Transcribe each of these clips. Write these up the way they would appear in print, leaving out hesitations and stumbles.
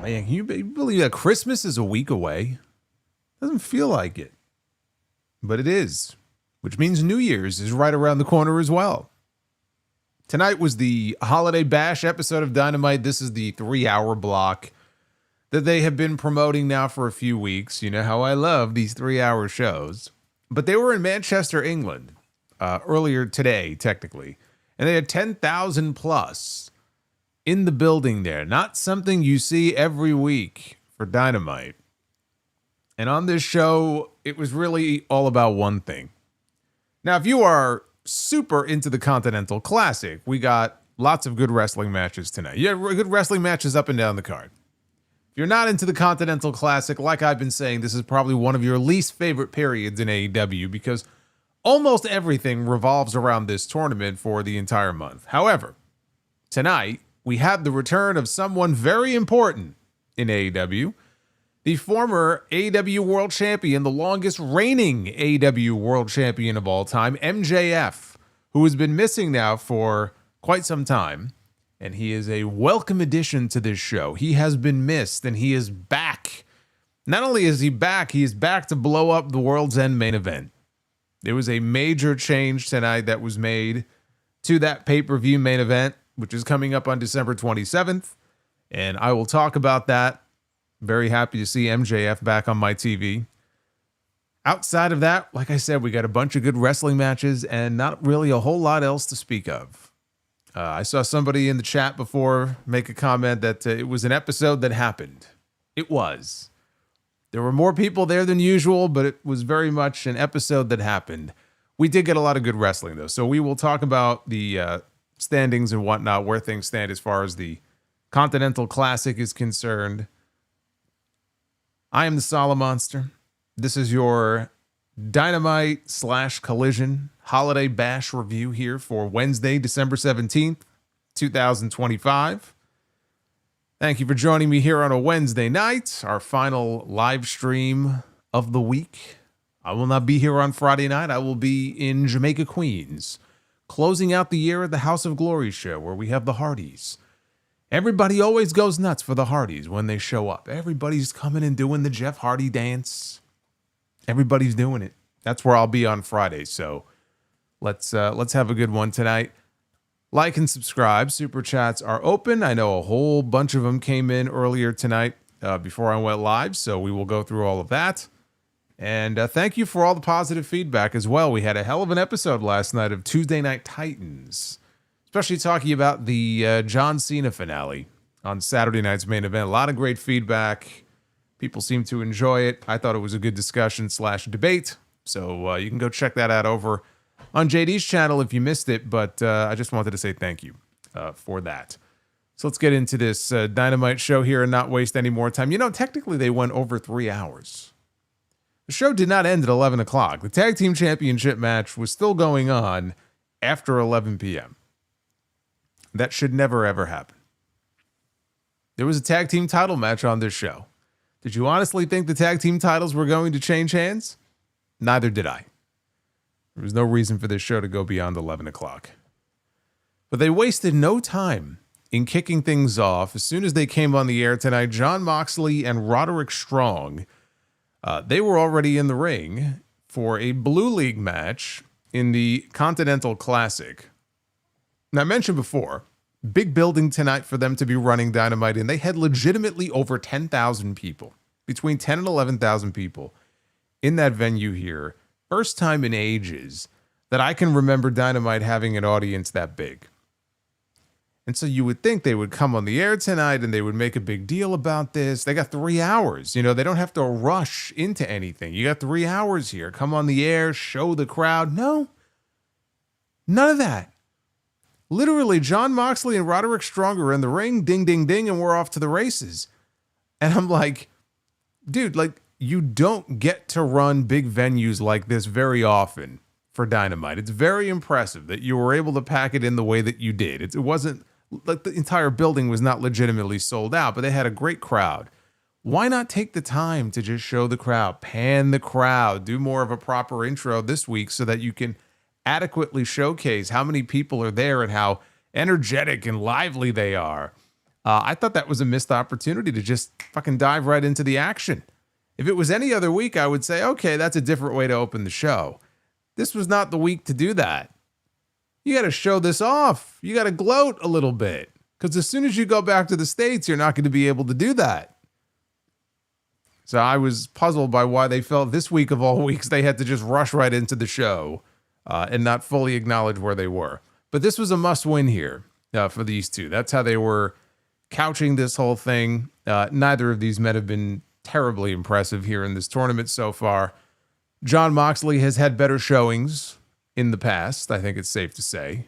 Man, can you believe that Christmas is a week away? Doesn't feel like it. But it is, which means New Year's is right around the corner as well. Tonight was the Holiday Bash episode of Dynamite. This is the 3-hour block that they have been promoting now for a few weeks. You know how I love these 3-hour shows. But they were in Manchester, England, earlier today, technically. And they had 10,000 plus in the building there. Not something you see every week for Dynamite. And on this show, it was really all about one thing. Now, if you are super into the Continental Classic, we got lots of good wrestling matches tonight. Yeah, good wrestling matches up and down the card. If you're not into the Continental Classic, like I've been saying, this is probably one of your least favorite periods in AEW because almost everything revolves around this tournament for the entire month. However, tonight, we have the return of someone very important in AEW. The former AEW World Champion, the longest reigning AEW World Champion of all time, MJF, who has been missing now for quite some time. And he is a welcome addition to this show. He has been missed, and he is back. Not only is he back to blow up the World's End main event. There was a major change tonight that was made to that pay-per-view main event, which is coming up on December 27th. And I will talk about that. Very happy to see MJF back on my TV. Outside of that, like I said, we got a bunch of good wrestling matches and not really a whole lot else to speak of. I saw somebody in the chat before make a comment that it was an episode that happened. It was. There were more people there than usual, but it was very much an episode that happened. We did get a lot of good wrestling, though, so we will talk about the standings and whatnot, where things stand as far as the Continental Classic is concerned. I am the Solomonster. This is your Dynamite / Collision Holiday Bash review here for Wednesday, December 17th, 2025. Thank you for joining me here on a Wednesday night, our final live stream of the week. I will not be here on Friday night. I will be in Jamaica, Queens, closing out the year at the House of Glory show where we have the Hardys. Everybody always goes nuts for the Hardys when they show up. Everybody's coming and doing the Jeff Hardy dance. Everybody's doing it. That's where I'll be on Friday. So let's have a good one tonight. Like and subscribe. Super chats are open. I know a whole bunch of them came in earlier tonight before I went live. So we will go through all of that. And thank you for all the positive feedback as well. We had a hell of an episode last night of Tuesday Night Titans. Especially talking about the John Cena finale on Saturday night's main event. A lot of great feedback. People seem to enjoy it. I thought it was a good discussion / debate. So you can go check that out over on JD's channel if you missed it. But I just wanted to say thank you for that. So let's get into this Dynamite show here and not waste any more time. You know, technically they went over 3 hours. The show did not end at 11 o'clock. The Tag Team Championship match was still going on after 11 p.m. That should never, ever happen. There was a tag team title match on this show. Did you honestly think the tag team titles were going to change hands? Neither did I. There was no reason for this show to go beyond 11 o'clock. But they wasted no time in kicking things off. As soon as they came on the air tonight, Jon Moxley and Roderick Strong, they were already in the ring for a Blue League match in the Continental Classic. Now, I mentioned before, big building tonight for them to be running Dynamite in. They had legitimately over 10,000 people, between 10 and 11,000 people in that venue here. First time in ages that I can remember Dynamite having an audience that big. And so you would think they would come on the air tonight and they would make a big deal about this. They got 3 hours. You know, they don't have to rush into anything. You got 3 hours here. Come on the air, show the crowd. No, none of that. Literally, Jon Moxley and Roderick Strong are in the ring, ding, ding, ding, and we're off to the races. And I'm like, dude, like, you don't get to run big venues like this very often for Dynamite. It's very impressive that you were able to pack it in the way that you did. It wasn't like the entire building was not legitimately sold out, but they had a great crowd. Why not take the time to just show the crowd, pan the crowd, do more of a proper intro this week so that you can adequately showcase how many people are there and how energetic and lively they are. I thought that was a missed opportunity to just fucking dive right into the action. If it was any other week, I would say, okay, that's a different way to open the show. This was not the week to do that. You got to show this off. You got to gloat a little bit. Because as soon as you go back to the States, you're not going to be able to do that. So I was puzzled by why they felt this week of all weeks they had to just rush right into the show and not fully acknowledge where they were. But this was a must-win here for these two. That's how they were couching this whole thing. Neither of these men have been terribly impressive here in this tournament so far. Jon Moxley has had better showings in the past, I think it's safe to say.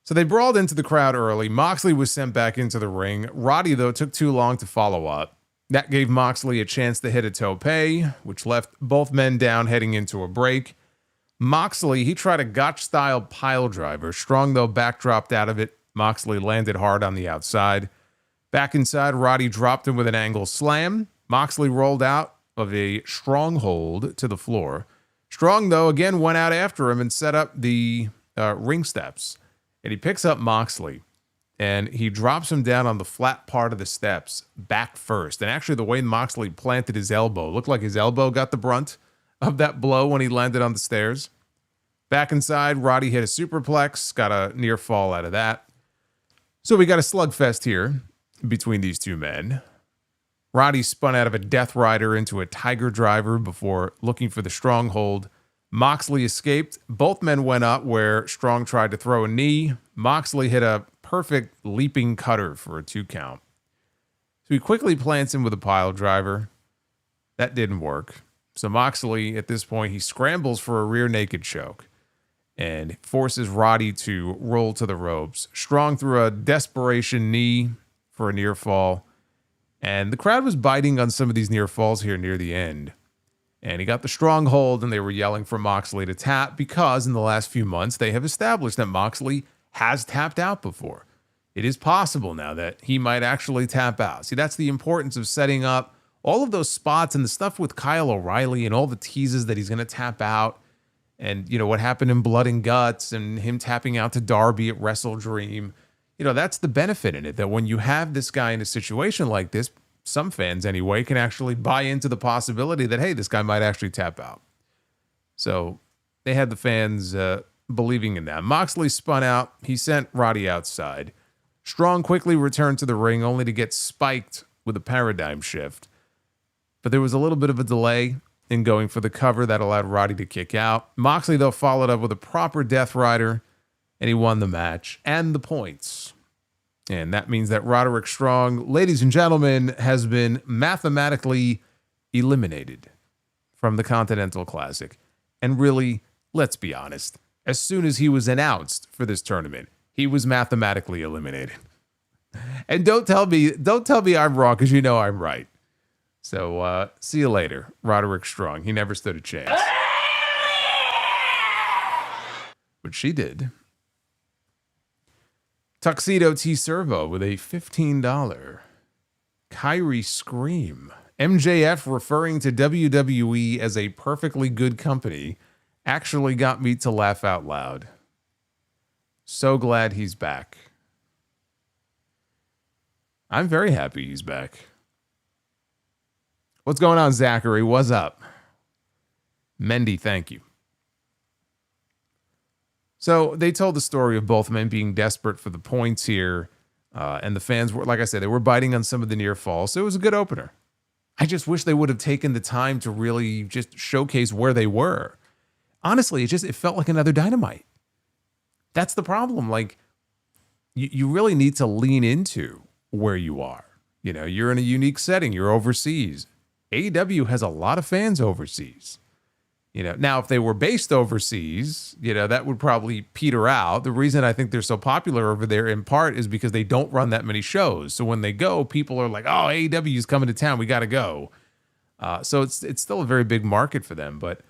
So they brawled into the crowd early. Moxley was sent back into the ring. Roddy, though, took too long to follow up. That gave Moxley a chance to hit a tope, which left both men down heading into a break. Moxley, he tried a gotch-style pile driver. Strong, though, backdropped out of it. Moxley landed hard on the outside. Back inside, Roddy dropped him with an angle slam. Moxley rolled out of a stronghold to the floor. Strong, though, again went out after him and set up the ring steps. And he picks up Moxley, and he drops him down on the flat part of the steps, back first. And actually, the way Moxley planted his elbow, looked like his elbow got the brunt of that blow when he landed on the stairs. Back inside, Roddy hit a superplex, got a near fall out of that. So we got a slugfest here between these two men. Roddy spun out of a Death Rider into a Tiger Driver before looking for the stronghold. Moxley escaped. Both men went up where Strong tried to throw a knee. Moxley hit a perfect leaping cutter for a 2 count. So he quickly plants him with a pile driver. That didn't work. So Moxley, at this point, he scrambles for a rear naked choke and forces Roddy to roll to the ropes. Strong threw a desperation knee for a near fall. And the crowd was biting on some of these near falls here near the end. And he got the stronghold, and they were yelling for Moxley to tap because in the last few months, they have established that Moxley has tapped out before. It is possible now that he might actually tap out. See, that's the importance of setting up all of those spots and the stuff with Kyle O'Reilly and all the teases that he's going to tap out. And, you know, what happened in Blood and Guts and him tapping out to Darby at Wrestle Dream. You know, that's the benefit in it, that when you have this guy in a situation like this, some fans anyway can actually buy into the possibility that, hey, this guy might actually tap out. So they had the fans believing in that. Moxley spun out. He sent Roddy outside. Strong quickly returned to the ring only to get spiked with a paradigm shift. But there was a little bit of a delay in going for the cover that allowed Roddy to kick out. Moxley, though, followed up with a proper Death Rider, and he won the match and the points. And that means that Roderick Strong, ladies and gentlemen, has been mathematically eliminated from the Continental Classic. And really, let's be honest, as soon as he was announced for this tournament, he was mathematically eliminated. And don't tell me I'm wrong, because you know I'm right. So see you later, Roderick Strong. He never stood a chance. But she did. Tuxedo T Servo with a $15 Kyrie Scream. MJF referring to WWE as a perfectly good company actually got me to laugh out loud. So glad he's back. I'm very happy he's back. What's going on, Zachary? What's up? Mendy, thank you. So they told the story of both men being desperate for the points here. And the fans were, like I said, they were biting on some of the near falls. So it was a good opener. I just wish they would have taken the time to really just showcase where they were. Honestly, it felt like another Dynamite. That's the problem. Like, you really need to lean into where you are. You know, you're in a unique setting. You're overseas. AEW has a lot of fans overseas. You know, now if they were based overseas, you know, that would probably peter out. The reason I think they're so popular over there in part is because they don't run that many shows. So when they go, people are like, oh, AEW is coming to town. We got to go. So it's still a very big market for them. But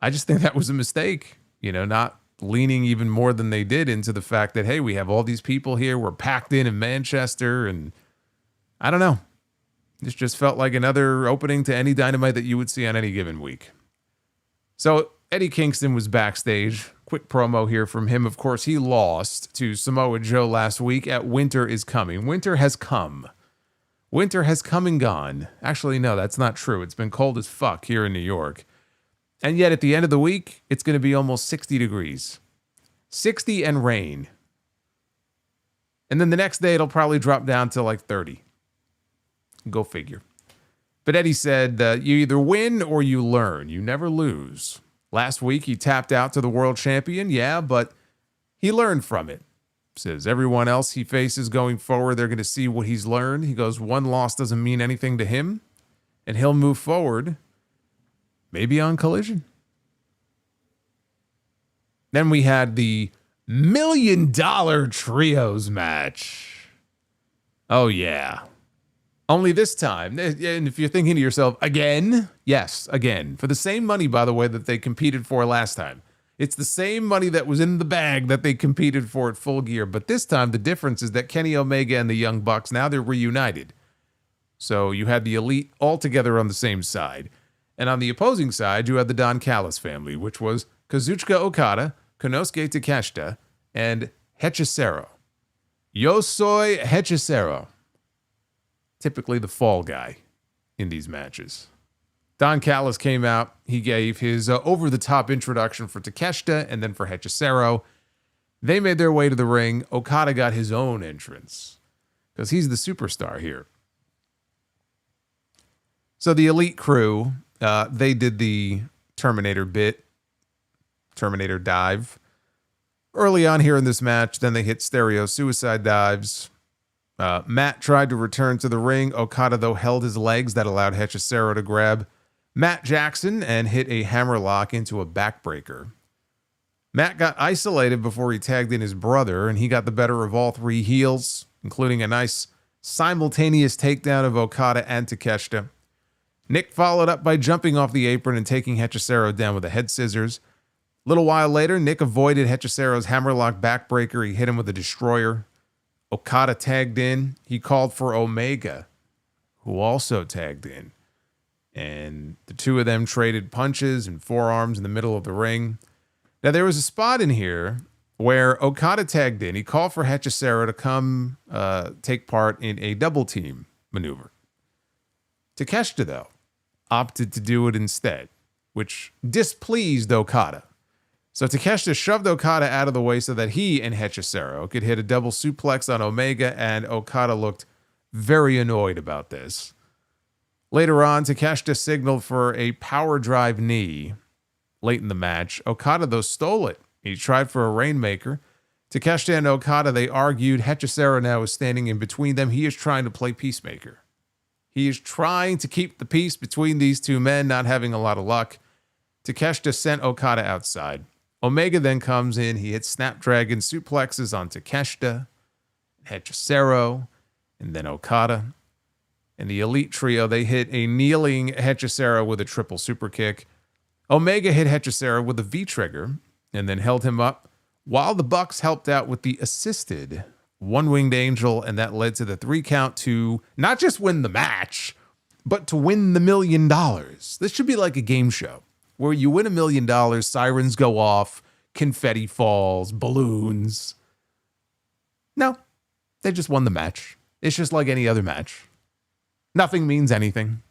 I just think that was a mistake, you know, not leaning even more than they did into the fact that, hey, we have all these people here. We're packed in Manchester. And I don't know. This just felt like another opening to any Dynamite that you would see on any given week. So Eddie Kingston was backstage, quick promo here from him. Of course, he lost to Samoa Joe last week at Winter is Coming. Winter has come. Winter has come and gone. Actually, no, that's not true. It's been cold as fuck here in New York. And yet at the end of the week, it's going to be almost 60 degrees. 60 and rain. And then the next day, it'll probably drop down to like 30. Go figure. But Eddie said, you either win or you learn. You never lose. Last week, he tapped out to the world champion. Yeah, but he learned from it. Says everyone else he faces going forward, they're going to see what he's learned. He goes, one loss doesn't mean anything to him. And he'll move forward. Maybe on Collision. Then we had the $1 million trios match. Oh, yeah. Only this time, and if you're thinking to yourself, again? Yes, again. For the same money, by the way, that they competed for last time. It's the same money that was in the bag that they competed for at Full Gear. But this time, the difference is that Kenny Omega and the Young Bucks, now they're reunited. So you had the Elite all together on the same side. And on the opposing side, you had the Don Callis family, which was Kazuchika Okada, Konosuke Takeshita, and Hechicero. Yo soy Hechicero. Typically the fall guy in these matches. Don Callis came out. He gave his over-the-top introduction for Takeshita and then for Hechicero. They made their way to the ring. Okada got his own entrance because he's the superstar here. So the Elite crew, they did the Terminator bit, Terminator dive. Early on here in this match, then they hit stereo suicide dives. Matt tried to return to the ring. Okada, though, held his legs. That allowed Hechicero to grab Matt Jackson and hit a hammerlock into a backbreaker. Matt got isolated before he tagged in his brother, and he got the better of all three heels, including a nice simultaneous takedown of Okada and Takeshita. Nick followed up by jumping off the apron and taking Hechicero down with a head scissors. A little while later, Nick avoided Hechicero's hammerlock backbreaker. He hit him with a destroyer. Okada tagged in. He called for Omega, who also tagged in. And the two of them traded punches and forearms in the middle of the ring. Now, there was a spot in here where Okada tagged in. He called for Hechicero to come take part in a double team maneuver. Takeshita, though, opted to do it instead, which displeased Okada. So Takeshita shoved Okada out of the way so that he and Hechicero could hit a double suplex on Omega, and Okada looked very annoyed about this. Later on, Takeshita signaled for a power drive knee late in the match. Okada, though, stole it. He tried for a Rainmaker. Takeshita and Okada, they argued. Hechicero now is standing in between them. He is trying to play peacemaker. He is trying to keep the peace between these two men, not having a lot of luck. Takeshita sent Okada outside. Omega then comes in. He hits Snapdragon suplexes on Takeshita, Hechicero, and then Okada. And the Elite trio, they hit a kneeling Hechicero with a triple super kick. Omega hit Hechicero with a V-trigger and then held him up, while the Bucks helped out with the assisted One-Winged Angel, and that led to the 3 count to not just win the match, but to win the $1 million. This should be like a game show where you win $1 million, sirens go off, confetti falls, balloons. No, they just won the match. It's just like any other match. Nothing means anything.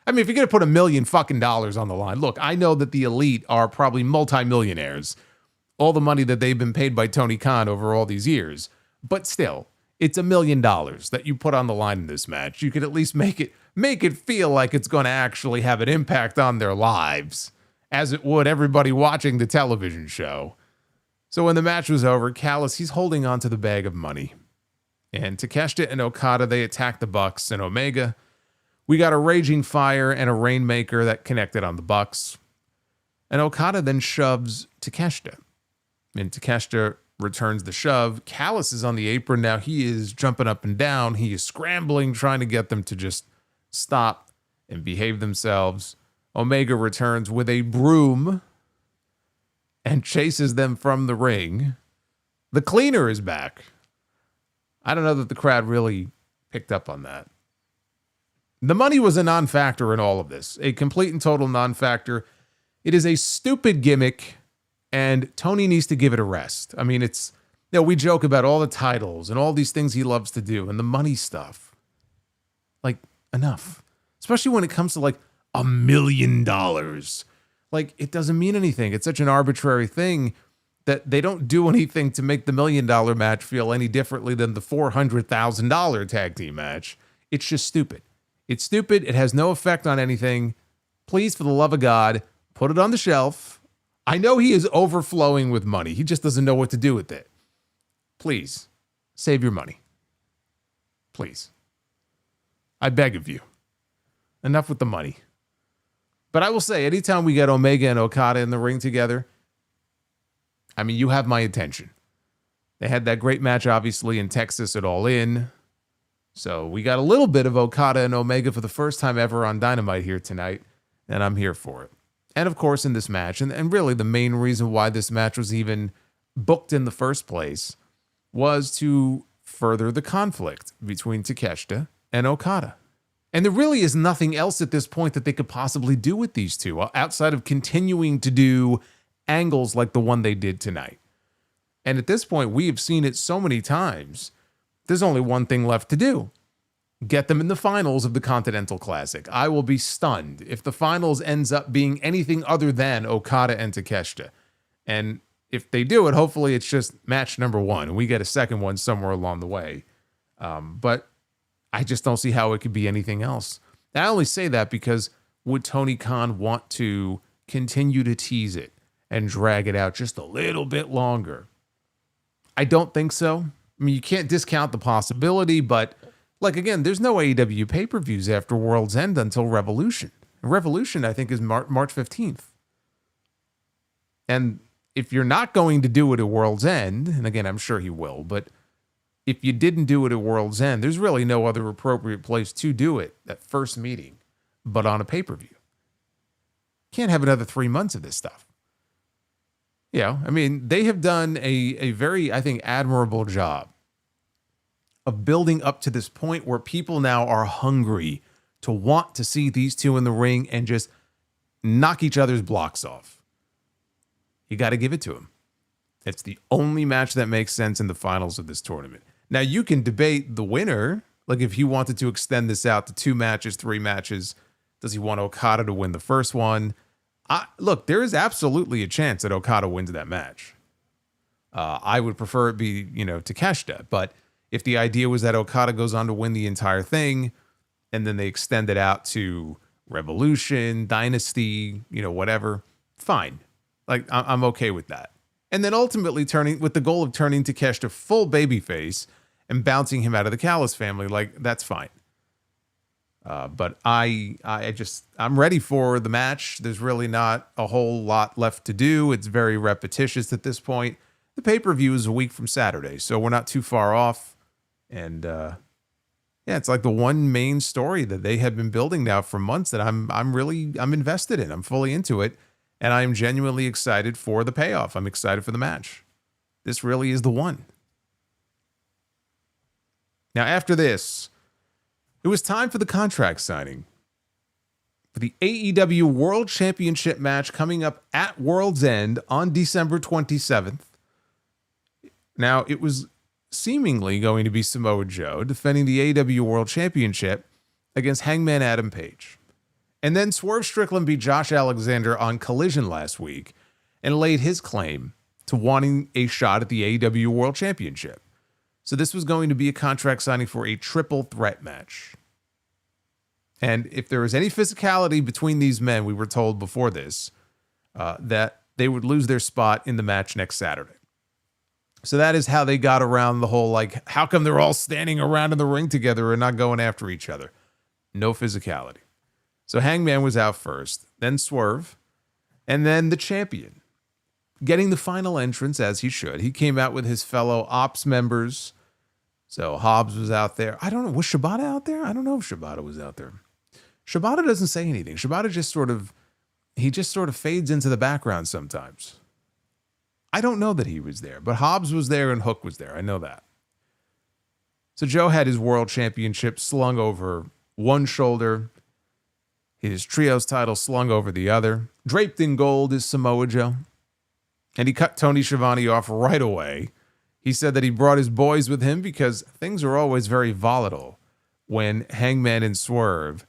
I mean, if you're going to put $1 million fucking dollars on the line, look, I know that the Elite are probably multimillionaires. All the money that they've been paid by Tony Khan over all these years. But still, it's $1 million that you put on the line in this match. You could at least make it feel like it's going to actually have an impact on their lives, as it would everybody watching the television show. So when the match was over, Callis, he's holding on to the bag of money. And Takeshita and Okada, they attacked the Bucks and Omega. We got a Raging Fire and a Rainmaker that connected on the Bucks. And Okada then shoves Takeshita. And Takeshita returns the shove. Callis is on the apron now. He is jumping up and down. He is scrambling, trying to get them to just stop and behave themselves. Omega returns with a broom and chases them from the ring. The Cleaner is back. I don't know that the crowd really picked up on that. The money was a non-factor in all of this. A complete and total non-factor. It is a stupid gimmick And Tony needs to give it a rest. I mean, we joke about all the titles and all these things he loves to do and the money stuff. Like, enough. Especially when it comes to like $1 million. Like, it doesn't mean anything. It's such an arbitrary thing that they don't do anything to make the $1 million match feel any differently than the $400,000 tag team match. It's just stupid. It's stupid. It has no effect on anything. Please, for the love of God, put it on the shelf. I know he is overflowing with money. He just doesn't know what to do with it. Please, save your money. Please. I beg of you. Enough with the money. But I will say, anytime we get Omega and Okada in the ring together, I mean, you have my attention. They had that great match, obviously, in Texas at All In. So we got a little bit of Okada and Omega for the first time ever on Dynamite here tonight, and I'm here for it. And of course, in this match, and really the main reason why this match was even booked in the first place was to further the conflict between Takeshita and Okada. And there really is nothing else at this point that they could possibly do with these two outside of continuing to do angles like the one they did tonight. And at this point, we have seen it so many times. There's only one thing left to do. Get them in the finals of the Continental Classic. I will be stunned if the finals ends up being anything other than Okada and Takeshita. And if they do it, hopefully it's just match number one, and we get a second one somewhere along the way. But I just don't see how it could be anything else. And I only say that because would Tony Khan want to continue to tease it and drag it out just a little bit longer? I don't think so. I mean, you can't discount the possibility, but like, again, there's no AEW pay-per-views after World's End until Revolution. Revolution, I think, is March 15th. And if you're not going to do it at World's End, and again, I'm sure he will, but if you didn't do it at World's End, there's really no other appropriate place to do it, that first meeting, but on a pay-per-view. Can't have another 3 months of this stuff. Yeah, I mean, they have done a very, I think, admirable job of building up to this point where people now are hungry to want to see these two in the ring and just knock each other's blocks off. You got to give it to them. It's the only match that makes sense in the finals of this tournament. Now, you can debate the winner. Like, if he wanted to extend this out to 2 matches, 3 matches, does he want Okada to win the first one? Look, there is absolutely a chance that Okada wins that match. I would prefer it be, Takeshita. But if the idea was that Okada goes on to win the entire thing, and then they extend it out to Revolution, Dynasty, whatever, fine. Like, I'm okay with that. And then ultimately with the goal of turning Takeshita full babyface and bouncing him out of the Callis family, like, that's fine. But I'm ready for the match. There's really not a whole lot left to do. It's very repetitious at this point. The pay-per-view is a week from Saturday, so we're not too far off. And it's like the one main story that they have been building now for months that I'm invested in. I'm fully into it, and I am genuinely excited for the payoff. I'm excited for the match. This really is the one. Now, after this, it was time for the contract signing for the AEW World Championship match coming up at World's End on December 27th. Now, it was seemingly going to be Samoa Joe defending the AEW World Championship against Hangman Adam Page. And then Swerve Strickland beat Josh Alexander on Collision last week and laid his claim to wanting a shot at the AEW World Championship. So this was going to be a contract signing for a triple threat match. And if there was any physicality between these men, we were told before this, that they would lose their spot in the match next Saturday. So that is how they got around the whole, like, how come they're all standing around in the ring together and not going after each other? No physicality. So Hangman was out first, then Swerve, and then the champion, getting the final entrance as he should. He came out with his fellow Ops members. So Hobbs was out there. I don't know. Was Shibata out there? I don't know if Shibata was out there. Shibata doesn't say anything. Shibata just sort of fades into the background sometimes. I don't know that he was there, but Hobbs was there and Hook was there. I know that. So Joe had his world championship slung over one shoulder, his trios title slung over the other. Draped in gold is Samoa Joe. And he cut Tony Schiavone off right away. He said that he brought his boys with him because things are always very volatile when Hangman and Swerve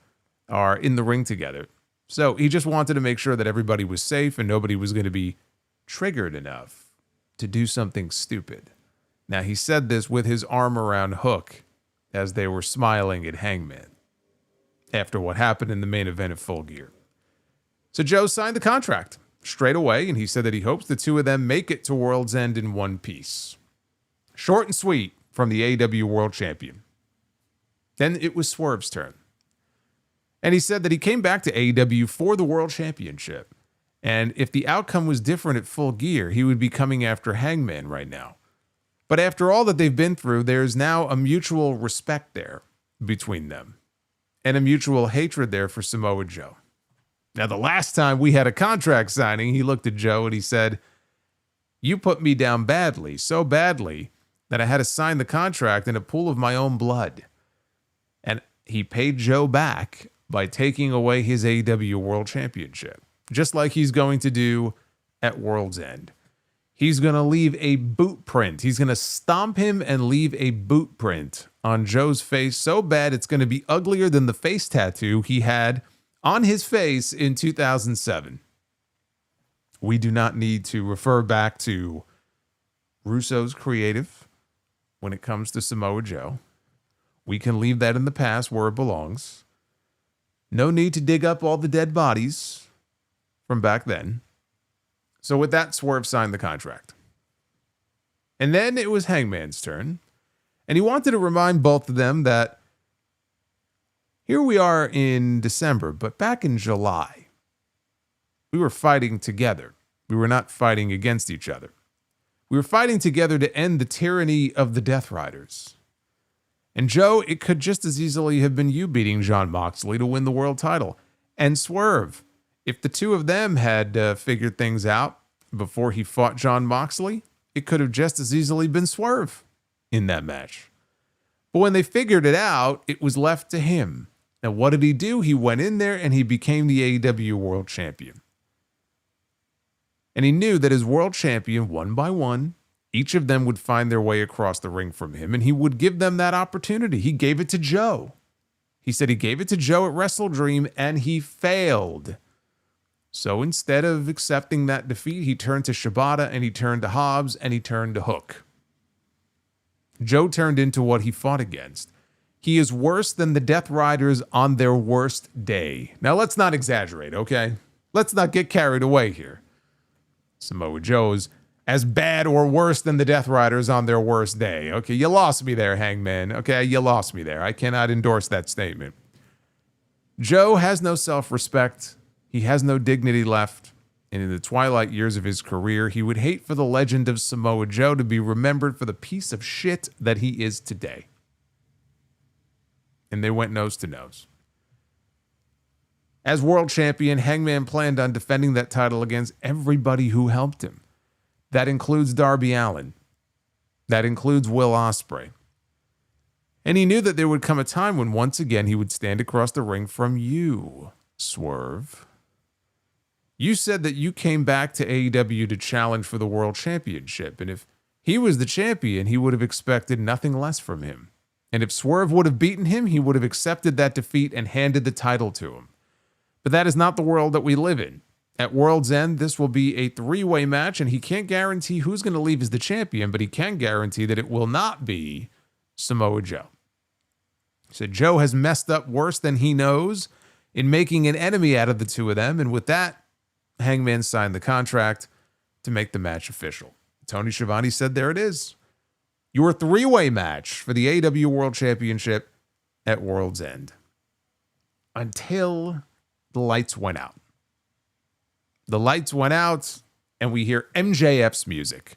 are in the ring together. So he just wanted to make sure that everybody was safe and nobody was going to be triggered enough to do something stupid. Now, he said this with his arm around Hook as they were smiling at Hangman after what happened in the main event of Full Gear. So Joe signed the contract straight away, and he said that he hopes the two of them make it to World's End in one piece. Short and sweet from the AEW World Champion. Then it was Swerve's turn. And he said that he came back to AEW for the World Championship. And if the outcome was different at Full Gear, he would be coming after Hangman right now. But after all that they've been through, there's now a mutual respect there between them. And a mutual hatred there for Samoa Joe. Now, the last time we had a contract signing, he looked at Joe and he said, "You put me down badly, so badly, that I had to sign the contract in a pool of my own blood." And he paid Joe back by taking away his AEW World Championship, just like he's going to do at World's End. He's going to leave a boot print. He's going to stomp him and leave a boot print on Joe's face so bad it's going to be uglier than the face tattoo he had on his face in 2007. We do not need to refer back to Russo's creative when it comes to Samoa Joe. We can leave that in the past where it belongs. No need to dig up all the dead bodies from back then. So with that, Swerve signed the contract. And then it was Hangman's turn. And he wanted to remind both of them that here we are in December, but back in July, we were fighting together. We were not fighting against each other. We were fighting together to end the tyranny of the Death Riders. And Joe, it could just as easily have been you beating Jon Moxley to win the world title. And Swerve, if the two of them had figured things out before he fought Jon Moxley, it could have just as easily been Swerve in that match. But when they figured it out, it was left to him. And what did he do? He went in there and he became the AEW World Champion. And he knew that as World Champion, one by one, each of them would find their way across the ring from him, and he would give them that opportunity. He gave it to Joe. He said he gave it to Joe at Wrestle Dream, and he failed. So instead of accepting that defeat, he turned to Shibata, and he turned to Hobbs, and he turned to Hook. Joe turned into what he fought against. He is worse than the Death Riders on their worst day. Now, let's not exaggerate, okay? Let's not get carried away here. Samoa Joe's as bad or worse than the Death Riders on their worst day. Okay, you lost me there, Hangman. Okay, you lost me there. I cannot endorse that statement. Joe has no self-respect. He has no dignity left. And in the twilight years of his career, he would hate for the legend of Samoa Joe to be remembered for the piece of shit that he is today. And they went nose to nose. As world champion, Hangman planned on defending that title against everybody who helped him. That includes Darby Allin. That includes Will Ospreay. And he knew that there would come a time when once again he would stand across the ring from you, Swerve. You said that you came back to AEW to challenge for the World Championship, and if he was the champion, he would have expected nothing less from him. And if Swerve would have beaten him, he would have accepted that defeat and handed the title to him. But that is not the world that we live in. At World's End, this will be a three-way match, and he can't guarantee who's going to leave as the champion, but he can guarantee that it will not be Samoa Joe. He said Joe has messed up worse than he knows in making an enemy out of the two of them, and with that, Hangman signed the contract to make the match official. Tony Schiavone said, there it is. Your three-way match for the AEW World Championship at World's End. Until the lights went out. The lights went out, and we hear MJF's music.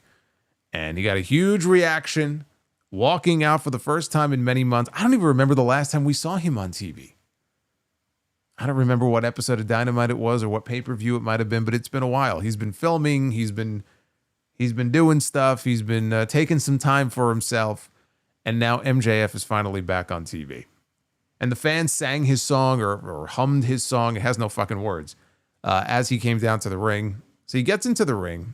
And he got a huge reaction, walking out for the first time in many months. I don't even remember the last time we saw him on TV. I don't remember what episode of Dynamite it was or what pay-per-view it might have been, but it's been a while. He's been filming. He's been doing stuff. He's been taking some time for himself. And now MJF is finally back on TV. And the fans sang his song or hummed his song. It has no fucking words. As he came down to the ring. So he gets into the ring,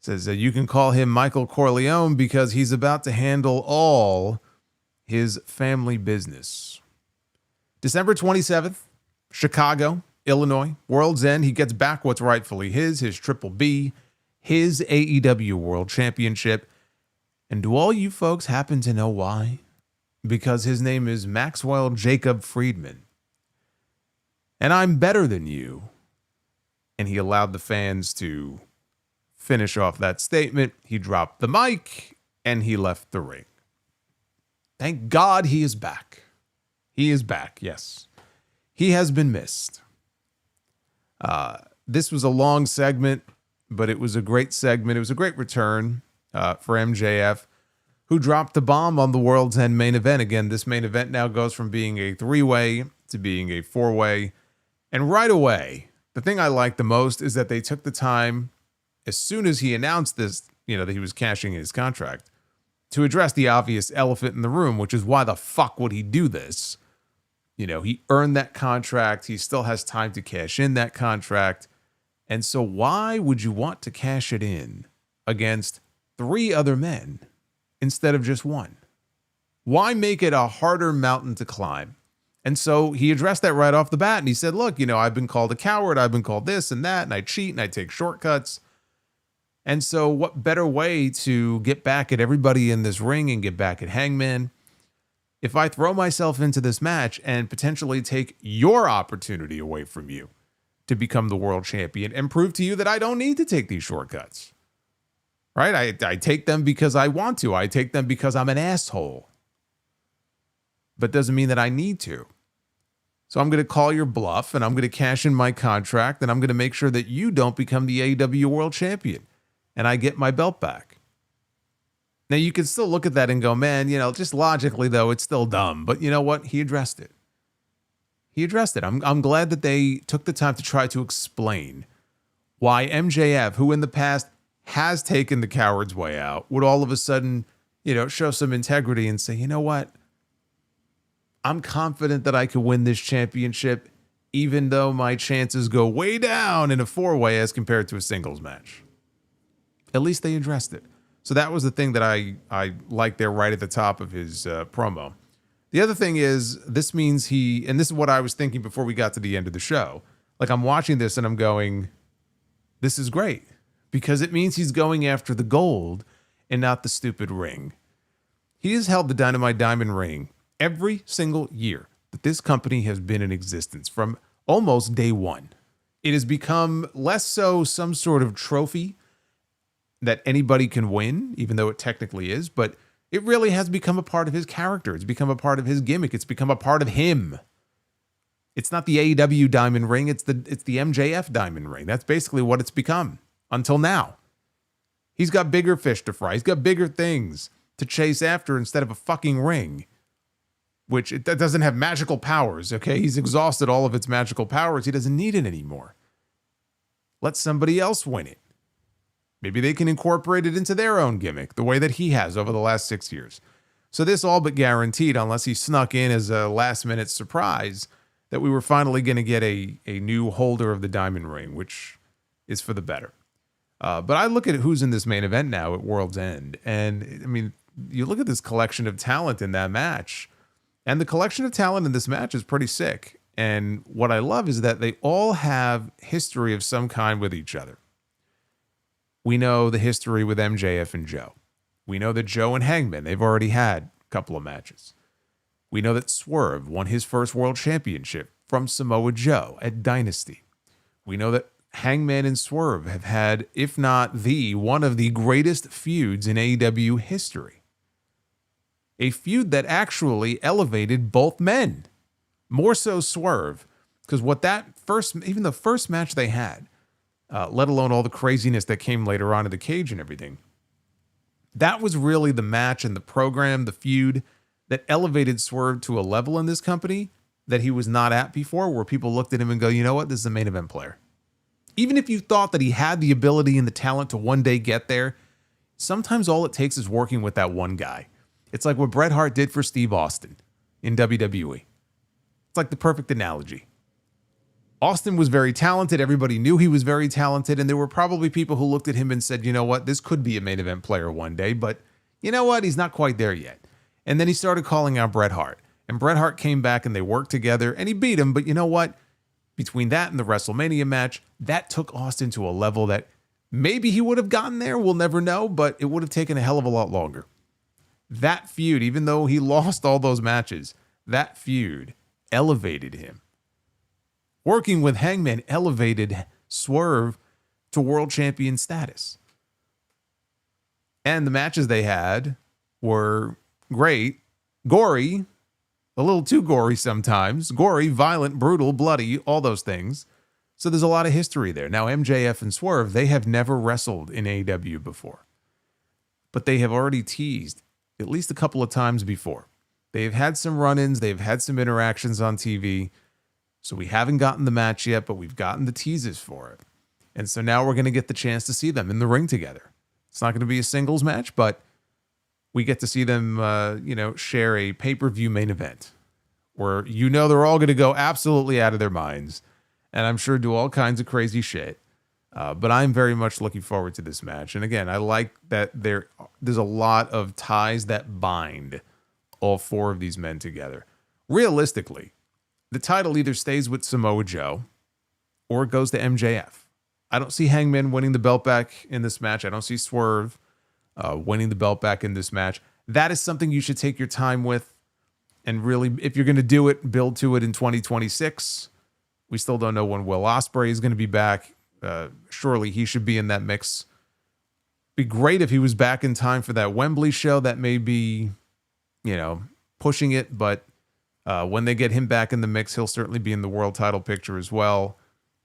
Says you can call him Michael Corleone because he's about to handle all his family business. December 27th, Chicago, Illinois, World's End. He gets back what's rightfully his Triple B, his AEW World Championship. And do all you folks happen to know why? Because his name is Maxwell Jacob Friedman. And I'm better than you. And he allowed the fans to finish off that statement. He dropped the mic and he left the ring. Thank God he is back. He is back, yes. He has been missed. This was a long segment, but it was a great segment. It was a great return for MJF, who dropped the bomb on the World's End main event. Again, this main event now goes from being a 3-way to being a 4-way. And right away, the thing I like the most is that they took the time, as soon as he announced this, that he was cashing his contract, to address the obvious elephant in the room, which is why the fuck would he do this? He earned that contract. He still has time to cash in that contract. And so why would you want to cash it in against 3 other men instead of just one? Why make it a harder mountain to climb? And so he addressed that right off the bat. And he said, look, I've been called a coward. I've been called this and that. And I cheat and I take shortcuts. And so what better way to get back at everybody in this ring and get back at Hangman if I throw myself into this match and potentially take your opportunity away from you to become the world champion and prove to you that I don't need to take these shortcuts, right? I take them because I want to. I take them because I'm an asshole, but doesn't mean that I need to. So I'm going to call your bluff and I'm going to cash in my contract and I'm going to make sure that you don't become the AEW world champion and I get my belt back. Now, you can still look at that and go, man, just logically, though, it's still dumb. But you know what? He addressed it. I'm glad that they took the time to try to explain why MJF, who in the past has taken the coward's way out, would all of a sudden, show some integrity and say, you know what? I'm confident that I could win this championship, even though my chances go way down in a 4-way as compared to a singles match. At least they addressed it. So that was the thing that I liked there right at the top of his promo. The other thing is, this means and this is what I was thinking before we got to the end of the show. Like, I'm watching this and I'm going, this is great. Because it means he's going after the gold and not the stupid ring. He has held the Dynamite Diamond ring every single year that this company has been in existence from almost day one. It has become less so some sort of trophy that anybody can win, even though it technically is, but it really has become a part of his character. It's become a part of his gimmick. It's become a part of him. It's not the AEW diamond ring. It's the MJF diamond ring. That's basically what it's become until now. He's got bigger fish to fry. He's got bigger things to chase after instead of a fucking ring, which that doesn't have magical powers, okay? He's exhausted all of its magical powers. He doesn't need it anymore. Let somebody else win it. Maybe they can incorporate it into their own gimmick, the way that he has over the last 6 years. So this all but guaranteed, unless he snuck in as a last-minute surprise, that we were finally going to get a new holder of the diamond ring, which is for the better. But I look at who's in this main event now at World's End, and, I mean, you look at this collection of talent in that match, and the collection of talent in this match is pretty sick. And what I love is that they all have history of some kind with each other. We know the history with MJF and Joe. We know that Joe and Hangman, they've already had a couple of matches. We know that Swerve won his first world championship from Samoa Joe at Dynasty. We know that Hangman and Swerve have had, if not one of the greatest feuds in AEW history. A feud that actually elevated both men. More so Swerve, because even the first match they had, let alone all the craziness that came later on in the cage and everything. That was really the match and the program, the feud, that elevated Swerve to a level in this company that he was not at before, where people looked at him and go, you know what, this is a main event player. Even if you thought that he had the ability and the talent to one day get there, sometimes all it takes is working with that one guy. It's like what Bret Hart did for Steve Austin in WWE. It's like the perfect analogy. Austin was very talented. Everybody knew he was very talented. And there were probably people who looked at him and said, you know what, this could be a main event player one day, but you know what? He's not quite there yet. And then he started calling out Bret Hart. And Bret Hart came back and they worked together and he beat him. But you know what? Between that and the WrestleMania match, that took Austin to a level that maybe he would have gotten there. We'll never know, but it would have taken a hell of a lot longer. That feud, even though he lost all those matches, that feud elevated him. Working with Hangman elevated Swerve to world champion status. And the matches they had were great, gory, a little too gory sometimes, gory, violent, brutal, bloody, all those things. So there's a lot of history there. Now, MJF and Swerve, they have never wrestled in AEW before, but they have already teased at least a couple of times before. They've had some run-ins, they've had some interactions on TV. So we haven't gotten the match yet, but we've gotten the teases for it. And so now we're going to get the chance to see them in the ring together. It's not going to be a singles match, but we get to see them, share a pay-per-view main event where they're all going to go absolutely out of their minds and I'm sure do all kinds of crazy shit. But I'm very much looking forward to this match. And again, I like that there's a lot of ties that bind all four of these men together. Realistically, the title either stays with Samoa Joe or it goes to MJF. I don't see Hangman winning the belt back in this match. I don't see Swerve winning the belt back in this match. That is something you should take your time with. And really, if you're going to do it, build to it in 2026. We still don't know when Will Ospreay is going to be back. Surely he should be in that mix. Be great if he was back in time for that Wembley show. That may be, pushing it, but when they get him back in the mix, he'll certainly be in the world title picture as well.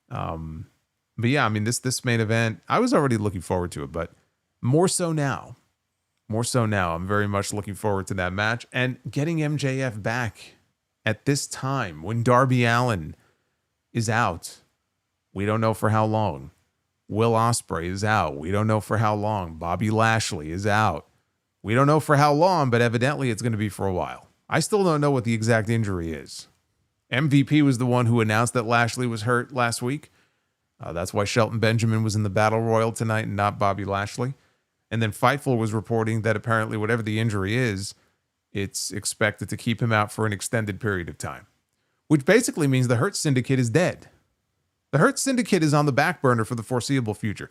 But yeah, I mean, this main event, I was already looking forward to it, but more so now. I'm very much looking forward to that match and getting MJF back at this time when Darby Allin is out. We don't know for how long. Will Ospreay is out. We don't know for how long. Bobby Lashley is out. We don't know for how long, but evidently it's going to be for a while. I still don't know what the exact injury is. MVP was the one who announced that Lashley was hurt last week. That's why Shelton Benjamin was in the Battle Royal tonight and not Bobby Lashley. And then Fightful was reporting that apparently whatever the injury is, it's expected to keep him out for an extended period of time, which basically means the Hurt Syndicate is dead. The Hurt Syndicate is on the back burner for the foreseeable future.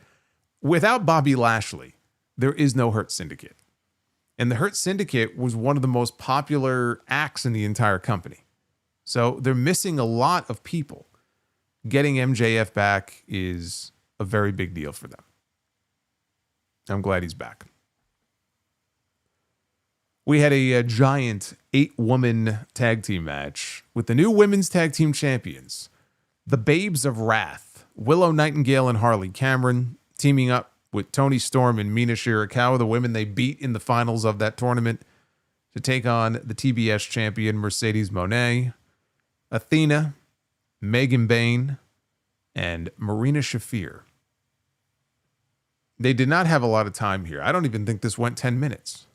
Without Bobby Lashley, there is no Hurt Syndicate. And the Hurt Syndicate was one of the most popular acts in the entire company. So they're missing a lot of people. Getting MJF back is a very big deal for them. I'm glad he's back. We had a giant 8-woman tag team match with the new women's tag team champions, the Babes of Wrath, Willow Nightingale and Harley Cameron, teaming up with Toni Storm and Mina Shirakawa, the women they beat in the finals of that tournament, to take on the TBS champion Mercedes Moné, Athena, Megan Bayne, and Marina Shafir. They did not have a lot of time here. I don't even think this went 10 minutes.